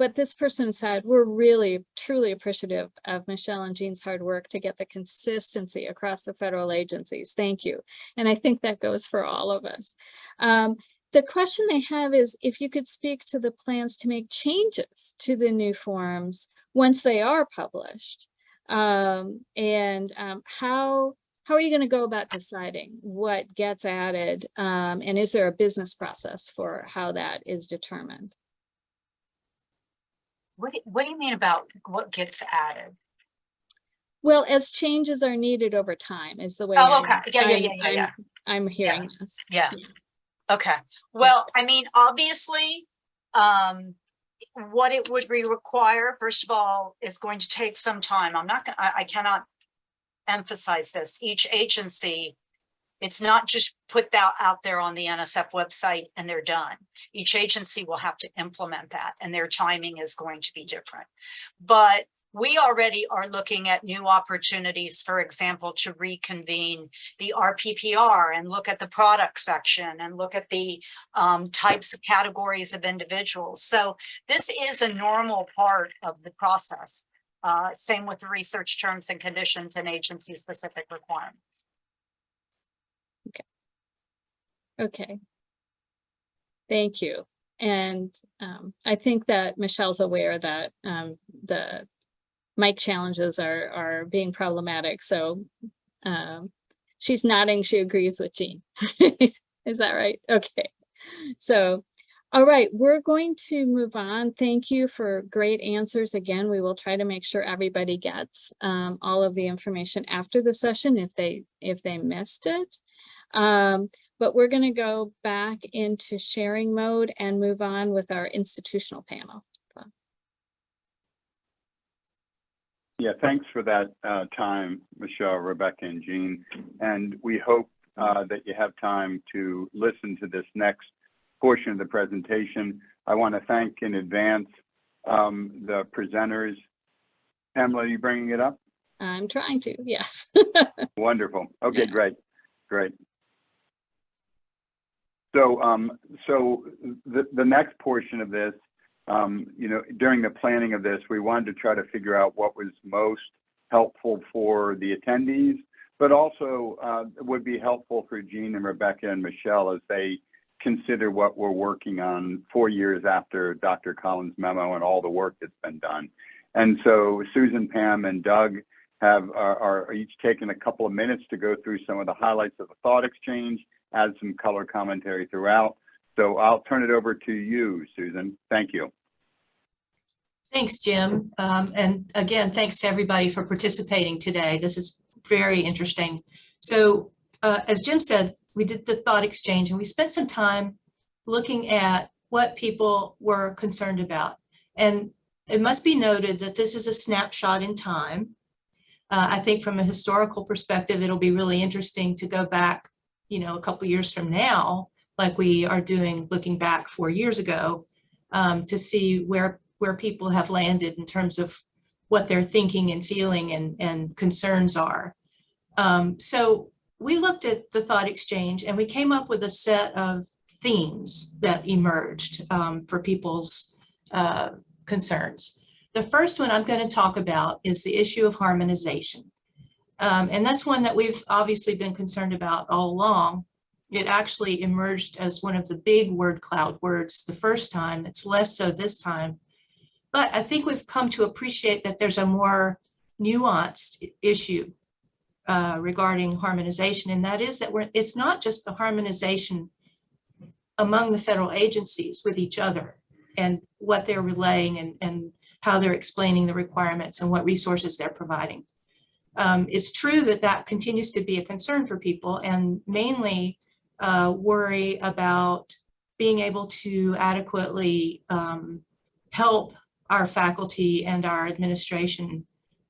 but this person said, we're really, truly appreciative of Michelle and Jean's hard work to get the consistency across the federal agencies. Thank you. And I think that goes for all of us. The question they have is if you could speak to the plans to make changes to the new forms once they are published. How are you going to go about deciding what gets added? And is there a business process for how that is determined? What do you mean about what gets added? Well, as changes are needed over time is the way Oh, okay. Yeah. I'm hearing this. Yeah. Okay. Well, I mean, obviously, what it would require, first of all, is going to take some time. I cannot emphasize this. Each agency, it's not just put that out there on the NSF website and they're done. Each agency will have to implement that and their timing is going to be different. But we already are looking at new opportunities, for example, to reconvene the RPPR and look at the product section and look at the types of categories of individuals. So this is a normal part of the process. Same with the research terms and conditions and agency-specific requirements. Okay. Thank you. And I think that Michelle's aware that the mic challenges are being problematic. So she's nodding. She agrees with Jean. Is that right? Okay. So, all right, we're going to move on. Thank you for great answers. Again, we will try to make sure everybody gets all of the information after the session if they missed it. But we're going to go back into sharing mode and move on with our institutional panel. Yeah, thanks for that time, Michelle, Rebecca, and Jean. And we hope that you have time to listen to this next portion of the presentation. I want to thank in advance the presenters. Pamela, are you bringing it up? I'm trying to, yes. Wonderful. Okay, Yeah. great. So, the next portion of this, during the planning of this, we wanted to try to figure out what was most helpful for the attendees, but also would be helpful for Jean and Rebecca and Michelle as they consider what we're working on 4 years after Dr. Collins' memo and all the work that's been done. And so Susan, Pam, and Doug are each taking a couple of minutes to go through some of the highlights of the thought exchange, add some color commentary throughout. So I'll turn it over to you, Susan. Thank you. Thanks, Jim. And again, thanks to everybody for participating today. This is very interesting. So as Jim said, we did the thought exchange and we spent some time looking at what people were concerned about. And it must be noted that this is a snapshot in time. I think from a historical perspective, it'll be really interesting to go back, a couple years from now, like we are doing, looking back 4 years ago, to see where people have landed in terms of what they're thinking and feeling and concerns are. So we looked at the thought exchange and we came up with a set of themes that emerged for people's concerns. The first one I'm going to talk about is the issue of harmonization. And that's one that we've obviously been concerned about all along. It actually emerged as one of the big word cloud words the first time. It's less so this time. But I think we've come to appreciate that there's a more nuanced issue regarding harmonization. And that is that it's not just the harmonization among the federal agencies with each other and what they're relaying and how they're explaining the requirements and what resources they're providing. It's true that that continues to be a concern for people and mainly worry about being able to adequately help our faculty and our administration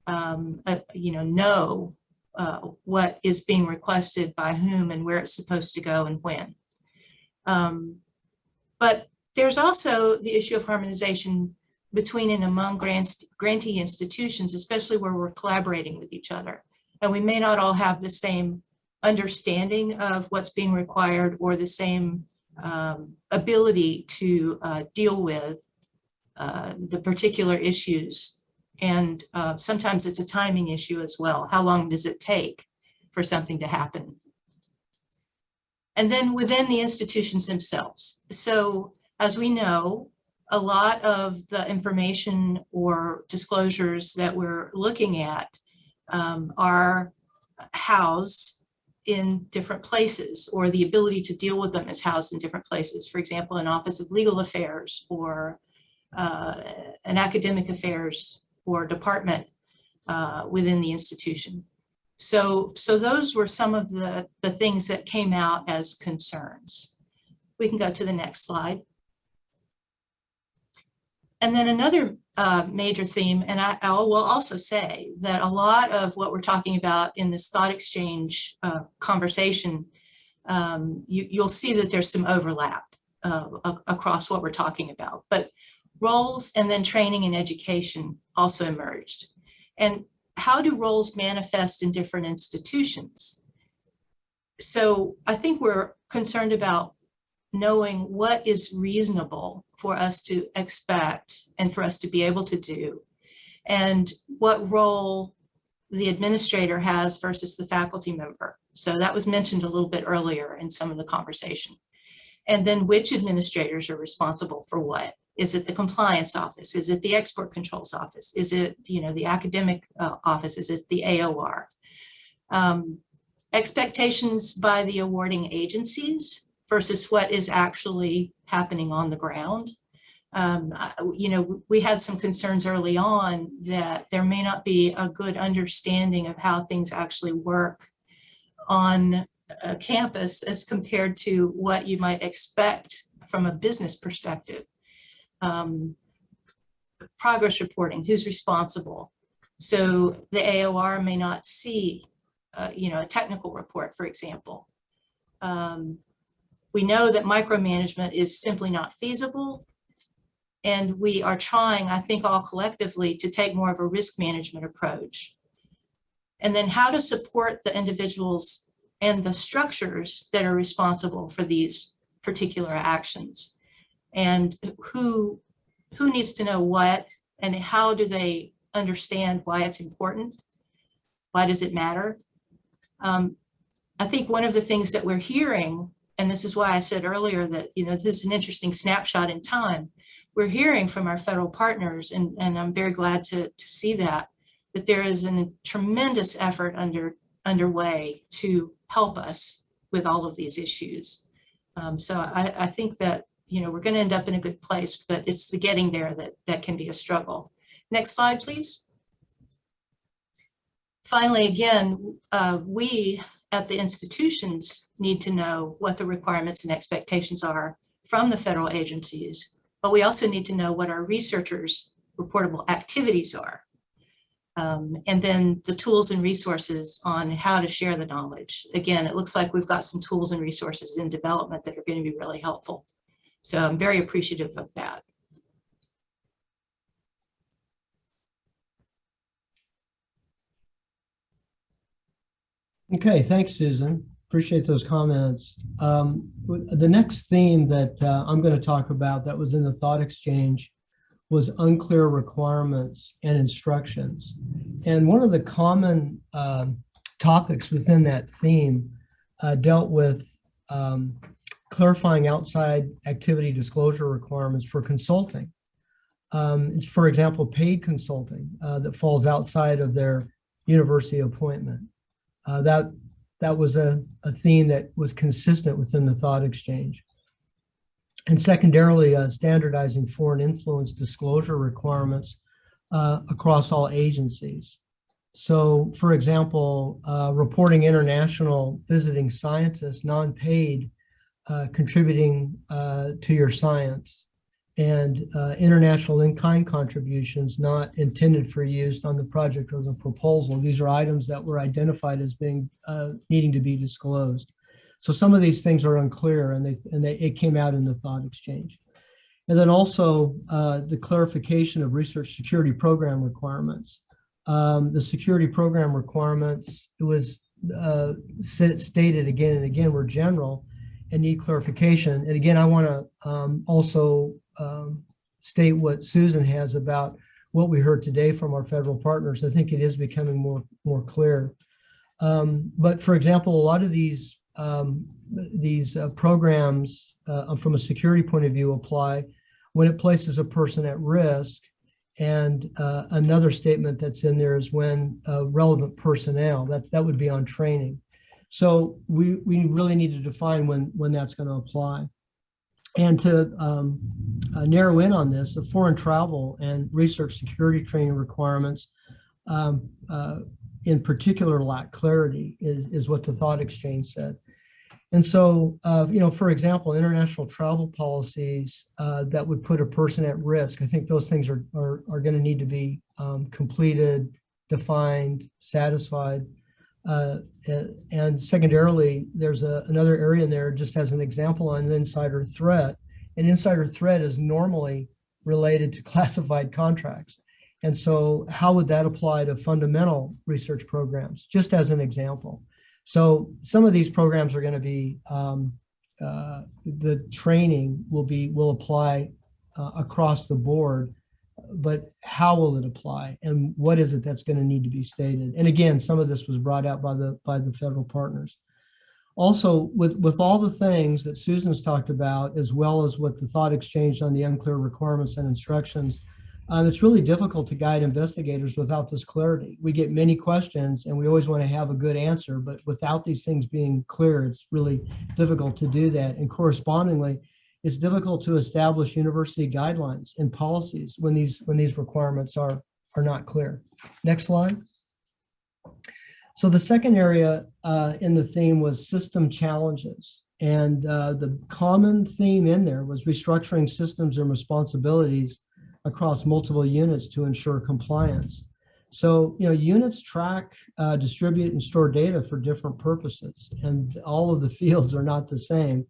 know what is being requested by whom and where it's supposed to go and when. But there's also the issue of harmonization between and among grantee institutions, especially where we're collaborating with each other. And we may not all have the same understanding of what's being required or the same ability to deal with the particular issues. And sometimes it's a timing issue as well. How long does it take for something to happen? And then within the institutions themselves. So as we know, a lot of the information or disclosures that we're looking at are housed in different places, or the ability to deal with them is housed in different places. For example, an Office of Legal Affairs, or an academic affairs or department within the institution. So those were some of the things that came out as concerns. We can go to the next slide. And then another major theme, and I will also say that a lot of what we're talking about in this thought exchange conversation, you'll see that there's some overlap across what we're talking about. But roles and then training and education also emerged. And how do roles manifest in different institutions? So I think we're concerned about knowing what is reasonable for us to expect and for us to be able to do, and what role the administrator has versus the faculty member. So that was mentioned a little bit earlier in some of the conversation. And then which administrators are responsible for what? Is it the compliance office? Is it the export controls office? Is it, the academic office? Is it the AOR? Expectations by the awarding agencies versus what is actually happening on the ground. We had some concerns early on that there may not be a good understanding of how things actually work on a campus as compared to what you might expect from a business perspective. Progress reporting, who's responsible? So the AOR may not see, a technical report, for example. We know that micromanagement is simply not feasible. And we are trying, I think, all collectively to take more of a risk management approach. And then how to support the individuals and the structures that are responsible for these particular actions. And who needs to know what, and how do they understand why it's important? Why does it matter? I think one of the things that we're hearing, and this is why I said earlier that, this is an interesting snapshot in time. We're hearing from our federal partners, and I'm very glad to see that there is a tremendous effort underway to help us with all of these issues. So I think that, we're going to end up in a good place, but it's the getting there that can be a struggle. Next slide, please. Finally, again, we at the institutions need to know what the requirements and expectations are from the federal agencies, but we also need to know what our researchers' reportable activities are. And then the tools and resources on how to share the knowledge. Again, it looks like we've got some tools and resources in development that are going to be really helpful. So I'm very appreciative of that. Okay, thanks, Susan. Appreciate those comments. The next theme that I'm going to talk about that was in the thought exchange was unclear requirements and instructions. And one of the common topics within that theme dealt with clarifying outside activity disclosure requirements for consulting. For example, paid consulting that falls outside of their university appointment. That was a theme that was consistent within the thought exchange. And secondarily, standardizing foreign influence disclosure requirements across all agencies. So, for example, reporting international visiting scientists, non-paid, contributing to your science, and international in-kind contributions not intended for use on the project or the proposal. These are items that were identified as being needing to be disclosed. So some of these things are unclear, and it came out in the thought exchange. And then also the clarification of research security program requirements. The security program requirements, it was stated again and again, were general and need clarification. And again, I want to also state what Susan has about what we heard today from our federal partners. I think it is becoming more clear. But for example, a lot of these programs from a security point of view apply when it places a person at risk. And another statement that's in there is when relevant personnel, that would be on training. So we really need to define when that's going to apply. And to narrow in on this, the foreign travel and research security training requirements in particular lack clarity is what the thought exchange said. And so, for example, international travel policies that would put a person at risk, I think those things are going to need to be completed, defined, satisfied. And secondarily, there's another area in there, just as an example, on an insider threat. An insider threat is normally related to classified contracts. And so how would that apply to fundamental research programs, just as an example? So some of these programs are going to be, the training will apply across the board, but how will it apply, and what is it that's going to need to be stated? And again, some of this was brought out by the federal partners. Also, with all the things that Susan's talked about, as well as what the thought exchange on the unclear requirements and instructions, it's really difficult to guide investigators without this clarity. We get many questions and we always want to have a good answer, but without these things being clear, it's really difficult to do that. And correspondingly, it's difficult to establish university guidelines and policies when these requirements are not clear. Next slide. So the second area in the theme was system challenges. And the common theme in there was restructuring systems and responsibilities across multiple units to ensure compliance. So, units track, distribute, and store data for different purposes, and all of the fields are not the same.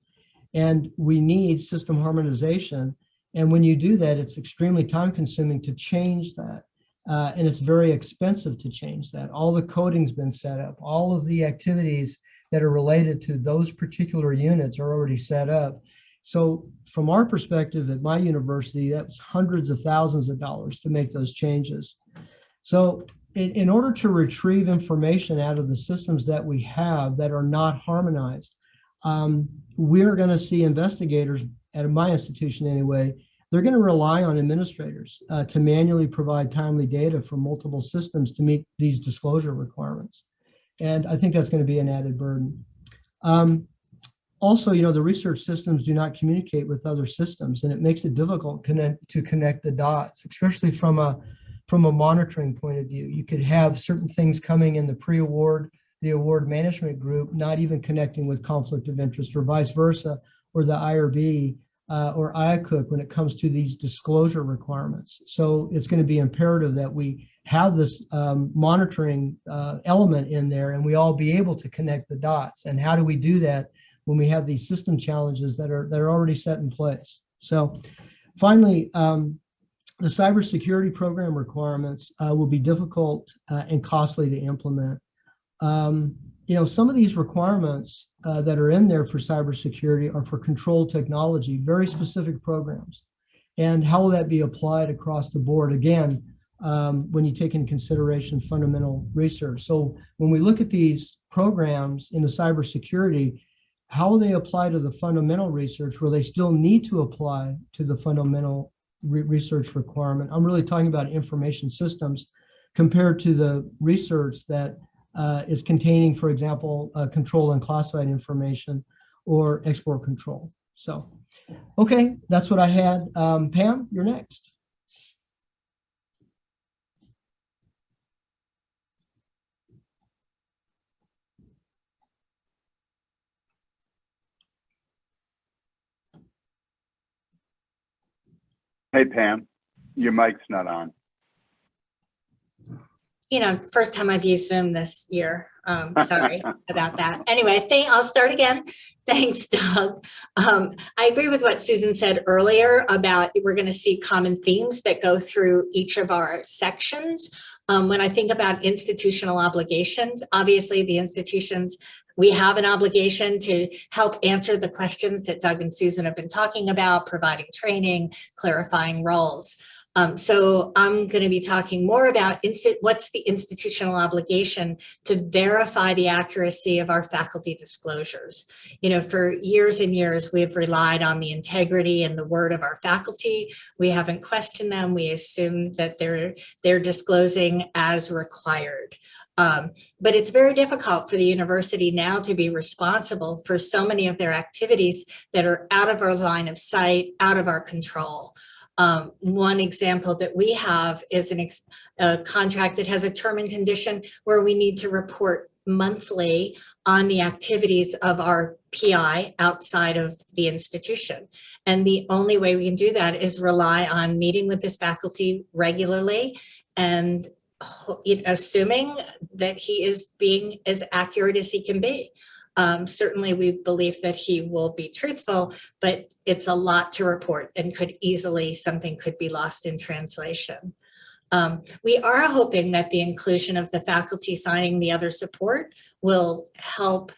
And we need system harmonization. And when you do that, it's extremely time consuming to change that. And it's very expensive to change that. All the coding's been set up. All of the activities that are related to those particular units are already set up. So from our perspective at my university, that was hundreds of thousands of dollars to make those changes. So in order to retrieve information out of the systems that we have that are not harmonized, we're going to see investigators at my institution anyway, they're going to rely on administrators to manually provide timely data from multiple systems to meet these disclosure requirements. And I think that's going to be an added burden. Also, the research systems do not communicate with other systems, and it makes it difficult to connect the dots, especially from a monitoring point of view. You could have certain things coming in the pre-award, the award management group, not even connecting with conflict of interest, or vice versa, or the IRB or IACUC when it comes to these disclosure requirements. So it's going to be imperative that we have this monitoring element in there, and we all be able to connect the dots. And how do we do that when we have these system challenges that are already set in place? So finally, the cybersecurity program requirements will be difficult and costly to implement. Some of these requirements that are in there for cybersecurity are for controlled technology, very specific programs. And how will that be applied across the board? Again, when you take into consideration fundamental research. So when we look at these programs in the cybersecurity, how will they apply to the fundamental research where they still need to apply to the fundamental research requirement? I'm really talking about information systems compared to the research that is containing, for example, control and classified information or export control. So, okay, that's what I had. Pam, you're next. Hey, Pam, your mic's not on. first time I've used Zoom this year. Sorry about that. Anyway, I'll start again. Thanks, Doug. I agree with what Susan said earlier about we're going to see common themes that go through each of our sections. When I think about institutional obligations, obviously the institutions, we have an obligation to help answer the questions that Doug and Susan have been talking about, providing training, clarifying roles. So I'm going to be talking more about what's the institutional obligation to verify the accuracy of our faculty disclosures. For years and years, we've relied on the integrity and the word of our faculty. We haven't questioned them. We assume that they're disclosing as required. But it's very difficult for the university now to be responsible for so many of their activities that are out of our line of sight, out of our control. One example that we have is a contract that has a term and condition where we need to report monthly on the activities of our PI outside of the institution. And the only way we can do that is rely on meeting with this faculty regularly and assuming that he is being as accurate as he can be. Certainly we believe that he will be truthful, but it's a lot to report and something could be lost in translation. We are hoping that the inclusion of the faculty signing the other support will help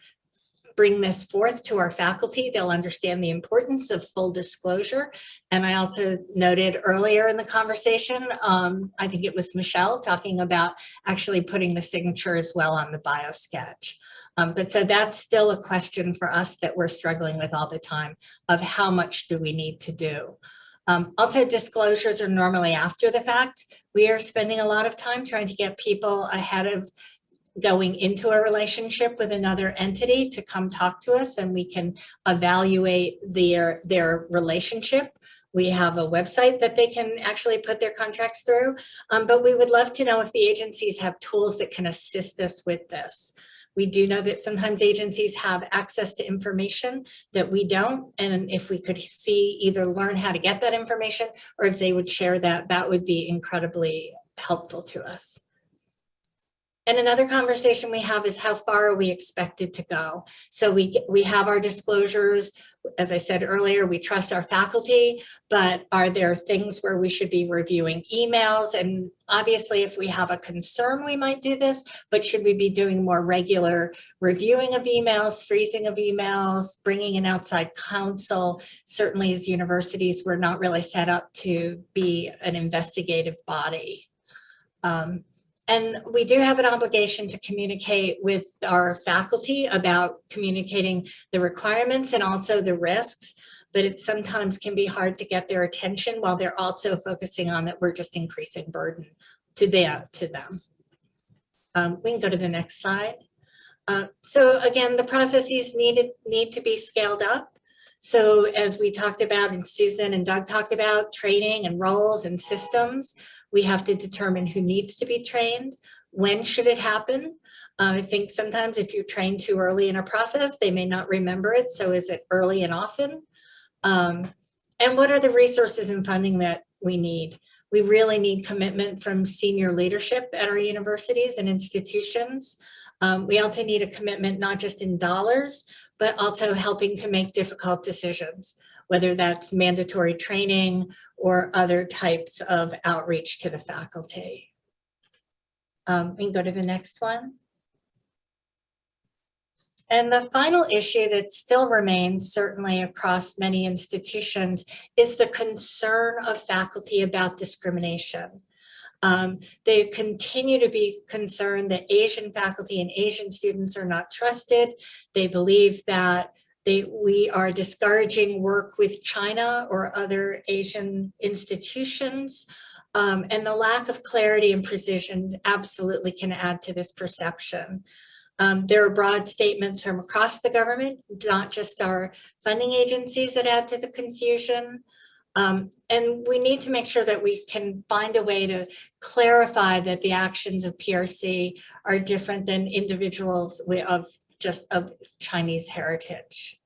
bring this forth to our faculty. They'll understand the importance of full disclosure. And I also noted earlier in the conversation, I think it was Michelle talking about actually putting the signature as well on the bio sketch. But so that's still a question for us that we're struggling with all the time of how much do we need to do. Also, disclosures are normally after the fact. We are spending a lot of time trying to get people ahead of going into a relationship with another entity to come talk to us and we can evaluate their relationship. We have a website that they can actually put their contracts through, but we would love to know if the agencies have tools that can assist us with this. We do know that sometimes agencies have access to information that we don't, and if we could either learn how to get that information or if they would share that, that would be incredibly helpful to us. And another conversation we have is how far are we expected to go? So we have our disclosures. As I said earlier, we trust our faculty, but are there things where we should be reviewing emails? And obviously, if we have a concern, we might do this, but should we be doing more regular reviewing of emails, freezing of emails, bringing in outside counsel? Certainly as universities, we're not really set up to be an investigative body. And we do have an obligation to communicate with our faculty about communicating the requirements and also the risks, but it sometimes can be hard to get their attention while they're also focusing on that we're just increasing burden to them. We can go to the next slide. So again, the processes need to be scaled up. So as we talked about and Susan and Doug talked about, training and roles and systems, we have to determine who needs to be trained, when should it happen. I think sometimes if you train too early in a process, they may not remember it. So is it early and often? And what are the resources and funding that we need? We really need commitment from senior leadership at our universities and institutions. We also need a commitment, not just in dollars, but also helping to make difficult decisions, whether that's mandatory training or other types of outreach to the faculty. We can go to the next one. And the final issue that still remains, certainly across many institutions, is the concern of faculty about discrimination. They continue to be concerned that Asian faculty and Asian students are not trusted. They believe that we are discouraging work with China or other Asian institutions. And the lack of clarity and precision absolutely can add to this perception. There are broad statements from across the government, not just our funding agencies, that add to the confusion. And we need to make sure that we can find a way to clarify that the actions of PRC are different than individuals of Chinese heritage.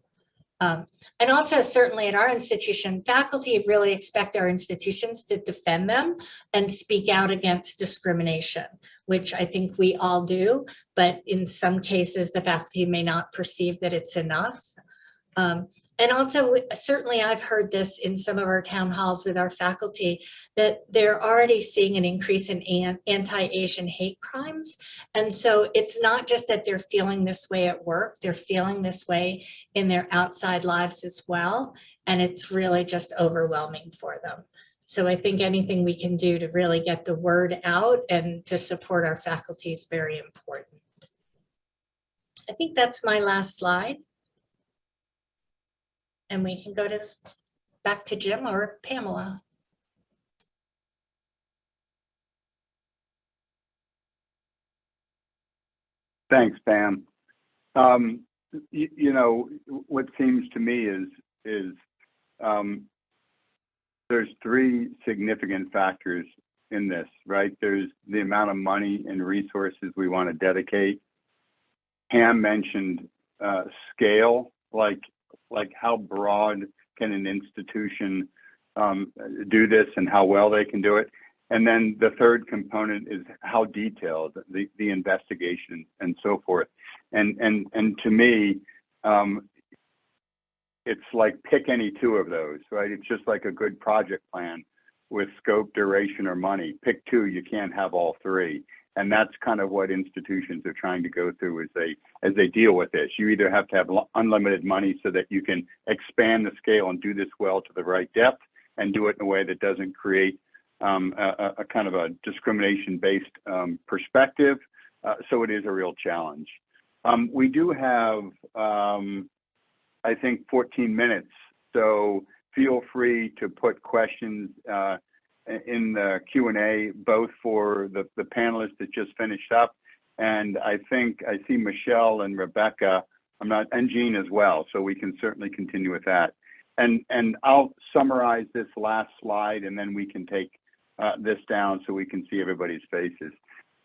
And also certainly at our institution, faculty really expect our institutions to defend them and speak out against discrimination, which I think we all do, but in some cases, the faculty may not perceive that it's enough. And also, certainly I've heard this in some of our town halls with our faculty, that they're already seeing an increase in anti-Asian hate crimes. And so it's not just that they're feeling this way at work, they're feeling this way in their outside lives as well. And it's really just overwhelming for them. So I think anything we can do to really get the word out and to support our faculty is very important. I think that's my last slide. And we can go back to Jim or Pamela. Thanks, Pam. You know, what seems to me is there's three significant factors in this, right? There's the amount of money and resources we want to dedicate. Pam mentioned scale, like how broad can an institution do this and how well they can do it. And then the third component is how detailed the investigation and so forth. And to me, it's like pick any two of those, right? It's just like a good project plan with scope, duration, or money. Pick two, you can't have all three. And that's kind of what institutions are trying to go through as they deal with this. You either have to have unlimited money so that you can expand the scale and do this well to the right depth and do it in a way that doesn't create a kind of a discrimination-based perspective. So it is a real challenge. We do have, I think, 14 minutes. So feel free to put questions in the Q&A, both for the panelists that just finished up. And I think I see Michelle and Rebecca, and Jean as well. So we can certainly continue with that. And I'll summarize this last slide, and then we can take this down so we can see everybody's faces.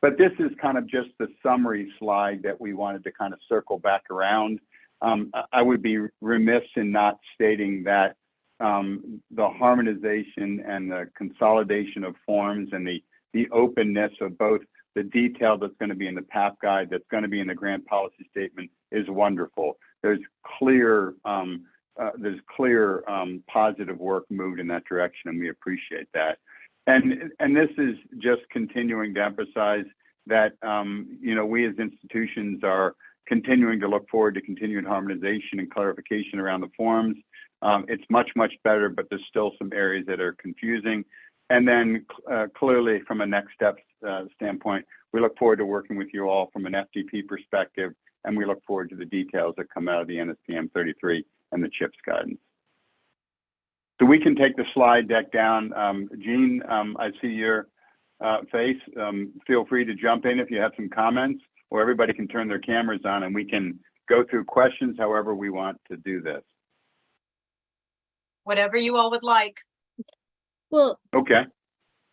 But this is kind of just the summary slide that we wanted to kind of circle back around. I would be remiss in not stating that the harmonization and the consolidation of forms and the openness of both the detail that's going to be in the PAP guide, that's going to be in the grant policy statement, is wonderful. There's clear positive work moved in that direction, and we appreciate that. And this is just continuing to emphasize that you know, we as institutions are continuing to look forward to continued harmonization and clarification around the forms. It's much better, but there's still some areas that are confusing. And then clearly from a next steps standpoint, we look forward to working with you all from an FDP perspective, and we look forward to the details that come out of the NSPM 33 and the CHIPS guidance. So we can take the slide deck down. Jean, I see your face. Feel free to jump in if you have some comments, or everybody can turn their cameras on and we can go through questions however we want to do this. Whatever you all would like. Well, Okay.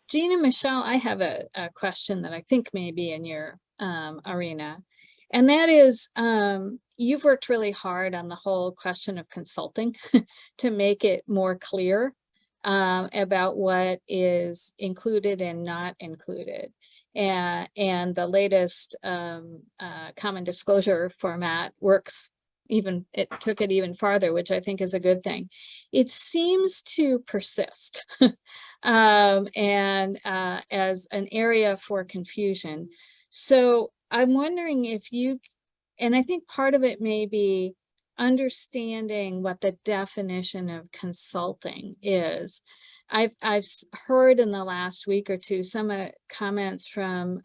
Jean and Michelle, I have a question that I think may be in your arena. And that is, you've worked really hard on the whole question of consulting to make it more clear about what is included and not included. And the latest common disclosure format works it took it even farther, which I think is a good thing. It seems to persist and as an area for confusion. So I'm wondering if you, and I think part of it may be understanding what the definition of consulting is. I've heard in the last week or two some comments from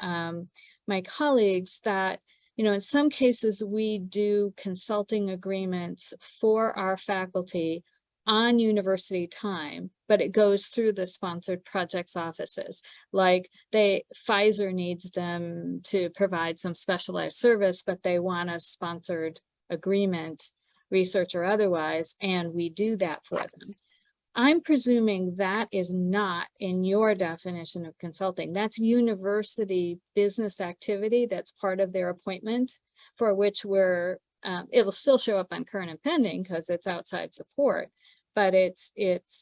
my colleagues that, you know, in some cases we do consulting agreements for our faculty on university time, but it goes through the sponsored projects offices. Like Pfizer needs them to provide some specialized service, but they want a sponsored agreement, research or otherwise, and we do that for them. I'm presuming that is not in your definition of consulting. That's university business activity that's part of their appointment, for which we're it'll still show up on current and pending because it's outside support, but it's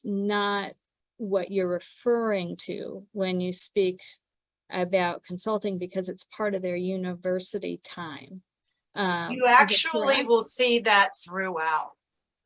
not what you're referring to when you speak about consulting, because it's part of their university time. You Is it actually correct? will see that throughout.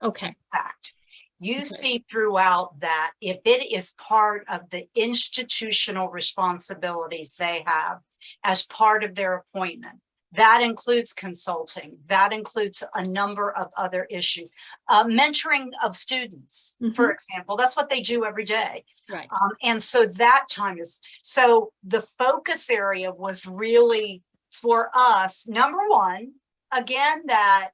Okay. In fact, you Okay. see throughout that if it is part of the institutional responsibilities they have as part of their appointment, that includes consulting, that includes a number of other issues. Mentoring of students, for example, that's what they do every day. Right. And so that time is, so the focus area was really for us, number one, again, that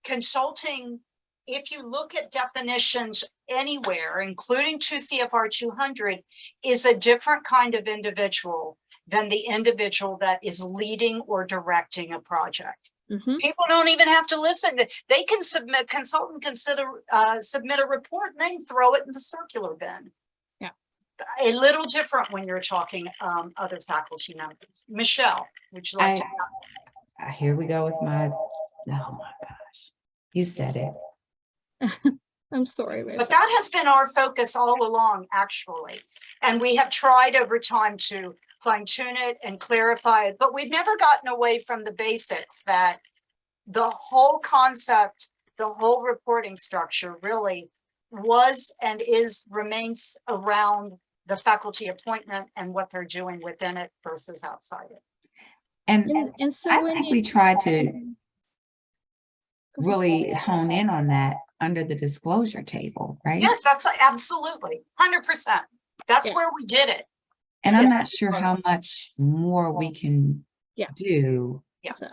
consulting, if you look at definitions anywhere, including 2 CFR 200, is a different kind of individual than the individual that is leading or directing a project. People don't even have to listen. They can submit, consultant submit a report and then throw it in the circular bin. Yeah. A little different when you're talking other faculty members. Michelle, would you like to? Here we go with my, oh my gosh, you said it. I'm sorry, Michelle. But that has been our focus all along, actually. And we have tried over time to fine tune it and clarify it, but we've never gotten away from the basics that the whole concept, the whole reporting structure really was and remains around the faculty appointment and what they're doing within it versus outside it. And so I when think you we tried to really hone in on that under the disclosure table, right? Yes, that's absolutely 100%. That's Yeah. where we did it. And I'm Yes. not sure how much more we can Yeah. do. Yeah. So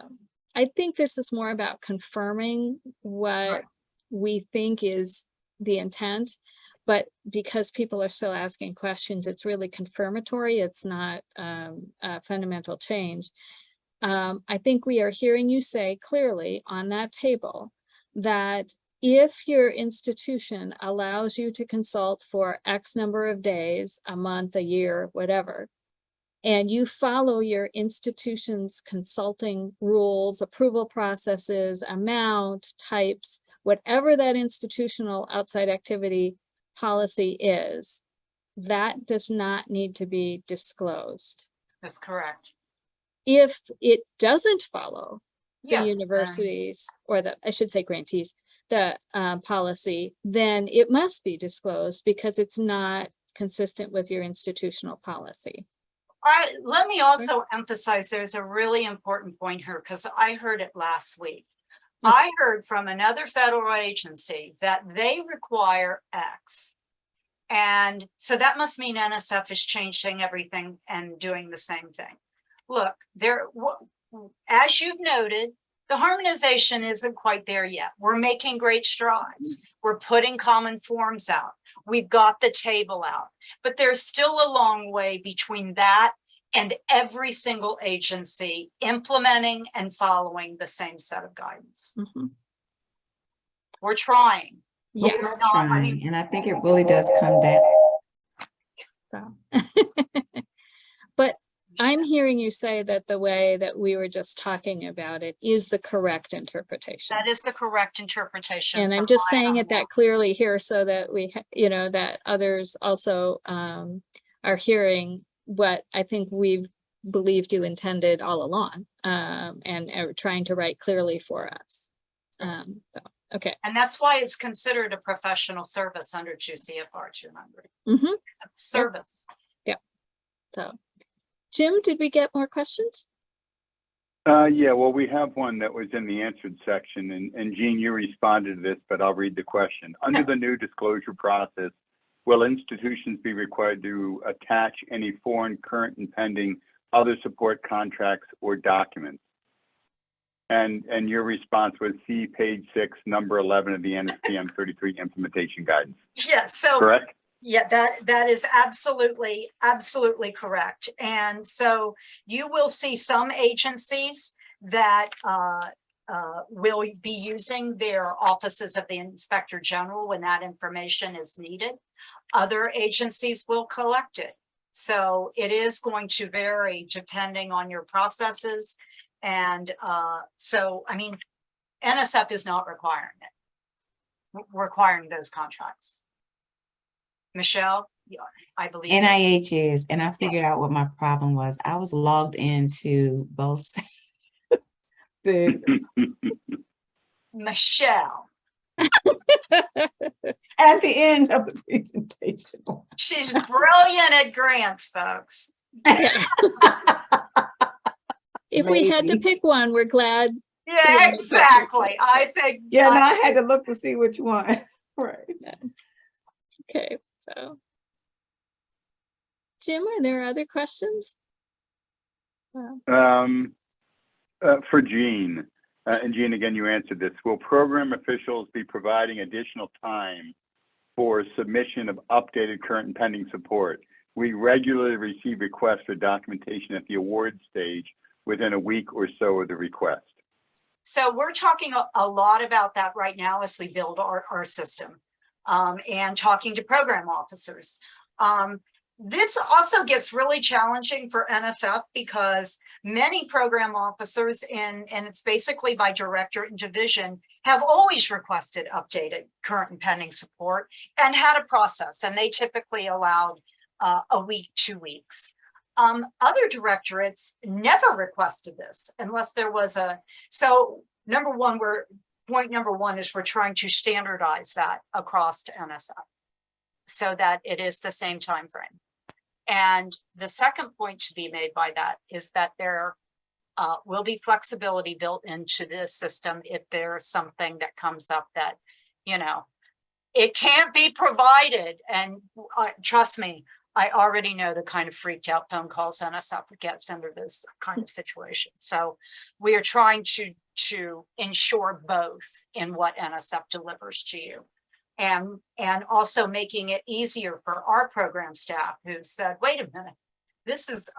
I think this is more about confirming what we think is the intent, but because people are still asking questions, it's really confirmatory. It's not a fundamental change. I think we are hearing you say clearly on that table that if your institution allows you to consult for X number of days, a month, a year, whatever, and you follow your institution's consulting rules, approval processes, amount, types, whatever that institutional outside activity policy is, that does not need to be disclosed. That's correct. If it doesn't follow the Yes. universities, or the, I should say grantees, the policy, then it must be disclosed because it's not consistent with your institutional policy. Let me also emphasize there's a really important point here because I heard it last week. Okay. I heard from another federal agency that they require X. And so that must mean NSF is changing everything and doing the same thing. Look, as you've noted, the harmonization isn't quite there yet. We're making great strides. We're putting common forms out. We've got the table out, but there's still a long way between that and every single agency implementing and following the same set of guidance. We're trying. Yes. We're trying, and I think it really does come down. So. But I'm hearing you say that the way that we were just talking about it is the correct interpretation. That is the correct interpretation. And I'm just saying it that clearly here so that we, that others also are hearing what I think we've believed you intended all along, and are trying to write clearly for us. So, okay. And that's why it's considered a professional service under 2 CFR 200. It's a service. Yep. So, Jim, did we get more questions? Yeah, well, we have one that was in the answered section, and Jean, you responded to this, but I'll read the question. Under the new disclosure process, will institutions be required to attach any foreign, current, and pending other support contracts or documents? And your response was see page 6, number 11 of the NSPM 33 implementation guidance. Yes. So correct? Yeah, that is absolutely correct. And so you will see some agencies that will be using their offices of the Inspector General when that information is needed. Other agencies will collect it. So it is going to vary depending on your processes. And so, I mean, NSF is not requiring those contracts. Michelle, I believe. NIH is, and I figured Yes. out what my problem was. I was logged into both the Michelle, at the end of the presentation. she's brilliant at grants, folks. If we had to Maybe. pick one, we're glad. Yeah, exactly. I think. Yeah, no, I had to look to see which one. Right. Okay, so. Jim, are there other questions? For Jean, and Jean, again, you answered this. Will program officials be providing additional time for submission of updated current and pending support? We regularly receive requests for documentation at the award stage within a week or so of the request. So we're talking a lot about that right now as we build our system, and talking to program officers. This also gets really challenging for NSF because many program officers and it's basically by directorate and division have always requested updated current and pending support and had a process, and they typically allowed a week, 2 weeks. Other directorates never requested this unless there was so point number one is we're trying to standardize that across to NSF so that it is the same time frame. And the second point to be made by that is that there will be flexibility built into this system if there's something that comes up that, it can't be provided. And trust me, I already know the kind of freaked out phone calls NSF gets under this kind of situation. So we are trying to ensure both in what NSF delivers to you. And also making it easier for our program staff who said, wait a minute, this is,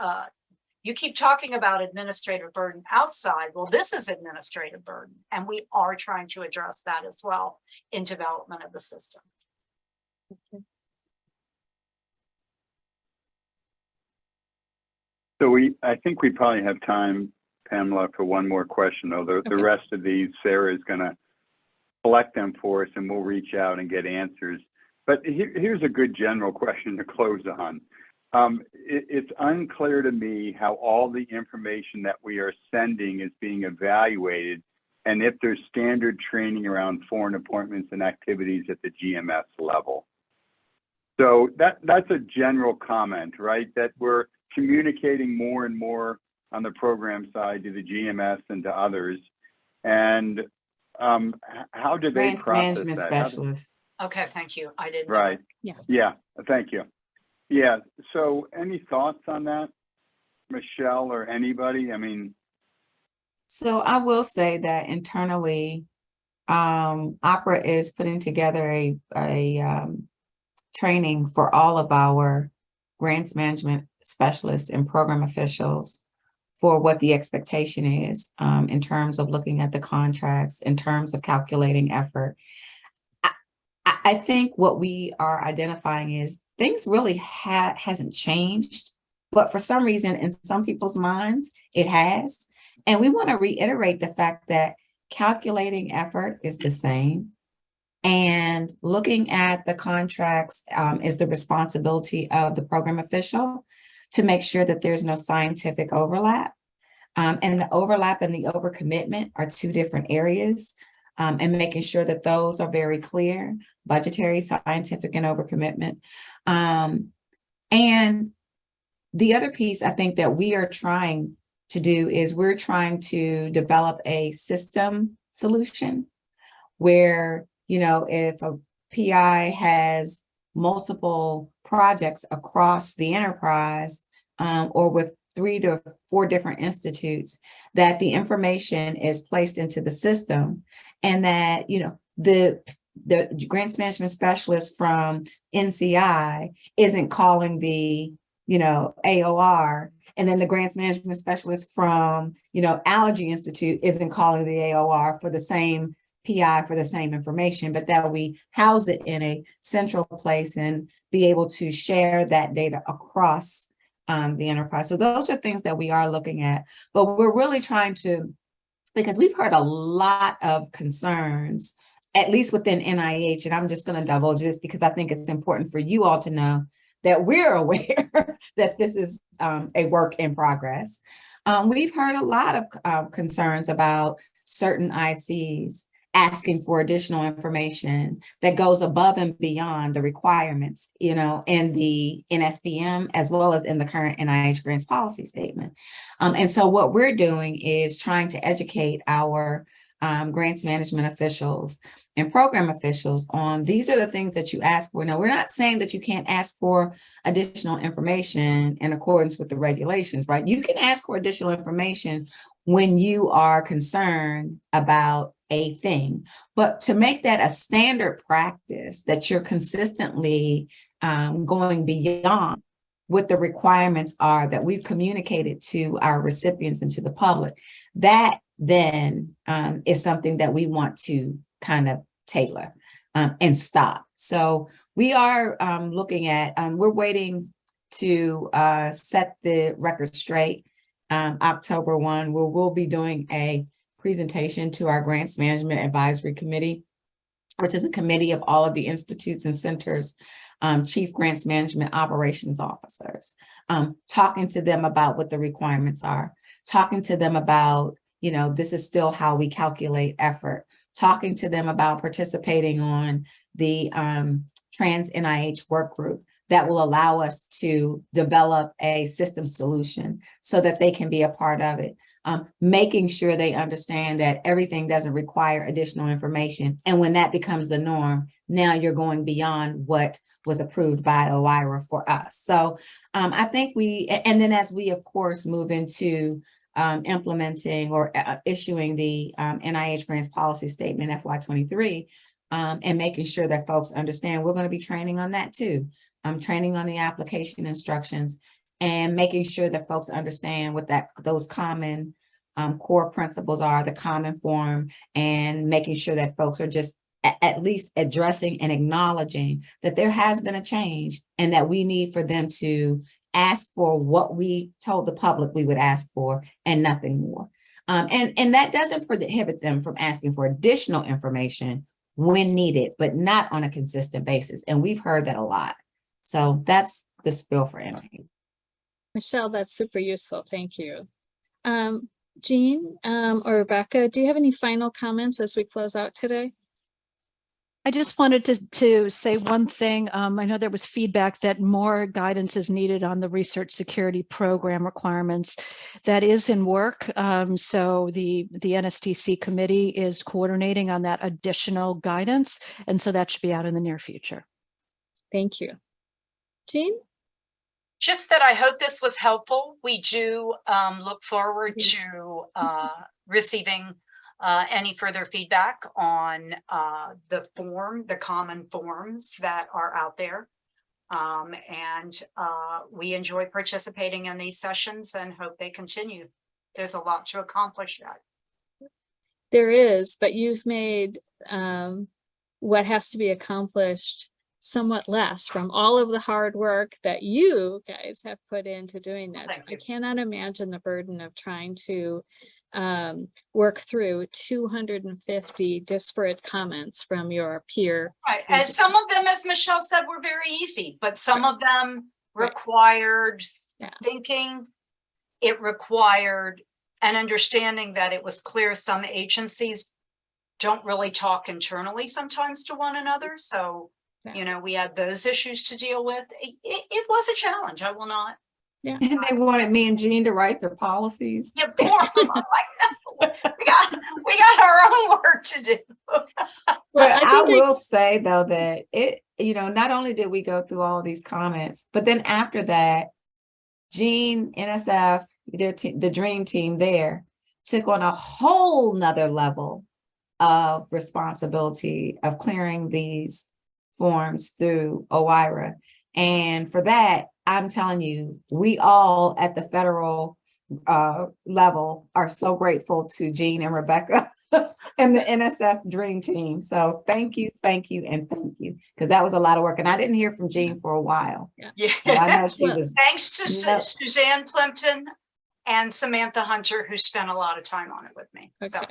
you keep talking about administrative burden outside. Well, this is administrative burden. And we are trying to address that as well in development of the system. So I think we probably have time, Pamela, for one more question, though. The rest of these, Sarah is going to collect them for us and we'll reach out and get answers. But here's a good general question to close on. It's unclear to me how all the information that we are sending is being evaluated and if there's standard training around foreign appointments and activities at the GMS level. So that's a general comment, right? That we're communicating more and more on the program side to the GMS and to others. And how do they Grants process management that? specialist. Okay, thank you. I didn't. Right. Yes. Yeah, thank you. Yeah, so any thoughts on that, Michelle or anybody? I mean. So I will say that internally, Opera is putting together a training for all of our grants management specialists and program officials for what the expectation is in terms of looking at the contracts, in terms of calculating effort. I think what we are identifying is things really hasn't changed, but for some reason, in some people's minds, it has. And we want to reiterate the fact that calculating effort is the same. And looking at the contracts is the responsibility of the program official to make sure that there's no scientific overlap. And the overlap and the overcommitment are two different areas. And making sure that those are very clear, budgetary, scientific, and overcommitment. And the other piece I think that we are trying to do is we're trying to develop a system solution where, if a PI has multiple projects across the enterprise or with 3 to 4 different institutes, that the information is placed into the system and that, the grants management specialist from NCI isn't calling the, AOR, and then the grants management specialist from, Allergy Institute isn't calling the AOR for the same PI for the same information, but that we house it in a central place and be able to share that data across the enterprise. So those are things that we are looking at, but we're really trying to because we've heard a lot of concerns, at least within NIH, and I'm just going to divulge this because I think it's important for you all to know that we're aware that this is a work in progress. We've heard a lot of concerns about certain ICs asking for additional information that goes above and beyond the requirements, in the NSPM, as well as in the current NIH grants policy statement. And so what we're doing is trying to educate our grants management officials and program officials on these are the things that you ask for. Now, we're not saying that you can't ask for additional information in accordance with the regulations, right? You can ask for additional information when you are concerned about a thing, but to make that a standard practice that you're consistently going beyond what the requirements are that we've communicated to our recipients and to the public, that then is something that we want to kind of tailor and stop. So we are looking at, we're waiting to set the record straight. October 1, where we'll be doing a presentation to our Grants Management Advisory Committee, which is a committee of all of the institutes and centers, chief grants management operations officers, talking to them about what the requirements are, talking to them about, this is still how we calculate effort, talking to them about participating on the Trans NIH work group that will allow us to develop a system solution so that they can be a part of it. Making sure they understand that everything doesn't require additional information. And when that becomes the norm, now you're going beyond what was approved by OIRA for us. So I think and then as we, of course, move into implementing or issuing the NIH grants policy statement FY23 and making sure that folks understand, we're going to be training on that too. Training on the application instructions and making sure that folks understand what those common core principles are, the common form, and making sure that folks are just at least addressing and acknowledging that there has been a change and that we need for them to ask for what we told the public we would ask for and nothing more. And that doesn't prohibit them from asking for additional information when needed, but not on a consistent basis. And we've heard that a lot. So that's the spill for NIH. Michelle, that's super useful. Thank you. Jean or Rebecca, do you have any final comments as we close out today? I just wanted to say one thing. I know there was feedback that more guidance is needed on the research security program requirements. That is in work. So the NSTC committee is coordinating on that additional guidance. And so that should be out in the near future. Thank you. Jean? Just that I hope this was helpful. We do look forward to receiving any further feedback on the common forms that are out there. And we enjoy participating in these sessions and hope they continue. There's a lot to accomplish yet. There is, but you've made what has to be accomplished somewhat less from all of the hard work that you guys have put into doing this. I cannot imagine the burden of trying to work through 250 disparate comments from your peer. Right, and some of them, as Michelle said, were very easy, but some of them required thinking. It required an understanding that it was clear some agencies don't really talk internally sometimes to one another. So we had those issues to deal with. It was a challenge. I will not. Yeah. And they wanted me and Jean to write their policies. Yeah, poor. we got our own work to do. Well, I will say though that it, not only did we go through all of these comments, but then after that, Jean, NSF, the dream team there took on a whole nother level of responsibility of clearing these forms through OIRA. And for that, I'm telling you, we all at the federal level are so grateful to Jean and Rebecca and the NSF dream team. So thank you, and thank you, because that was a lot of work. And I didn't hear from Jean for a while. Yeah. So I know she was. Thanks to Suzanne Plimpton and Samantha Hunter, who spent a lot of time on it with me. So. Okay.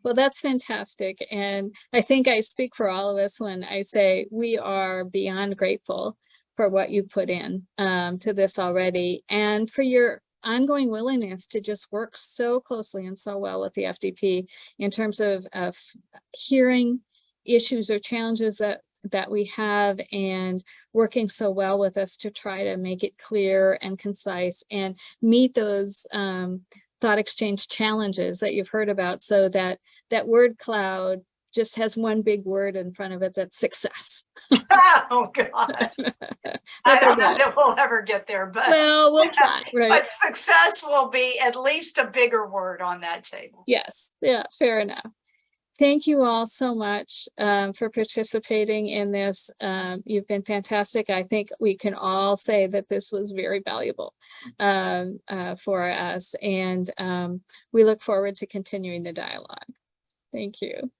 Well, that's fantastic. And I think I speak for all of us when I say we are beyond grateful for what you put in to this already, and for your ongoing willingness to just work so closely and so well with the FDP in terms of hearing issues or challenges that we have, and working so well with us to try to make it clear and concise and meet those thought exchange challenges that you've heard about, so that that word cloud just has one big word in front of it, that's success. Oh, God. I That's don't know okay. that we'll ever get there, but, Well, we'll try, right? but success will be at least a bigger word on that table. Yes, yeah, fair enough. Thank you all so much for participating in this. You've been fantastic. I think we can all say that this was very valuable for us, and we look forward to continuing the dialogue. Thank you.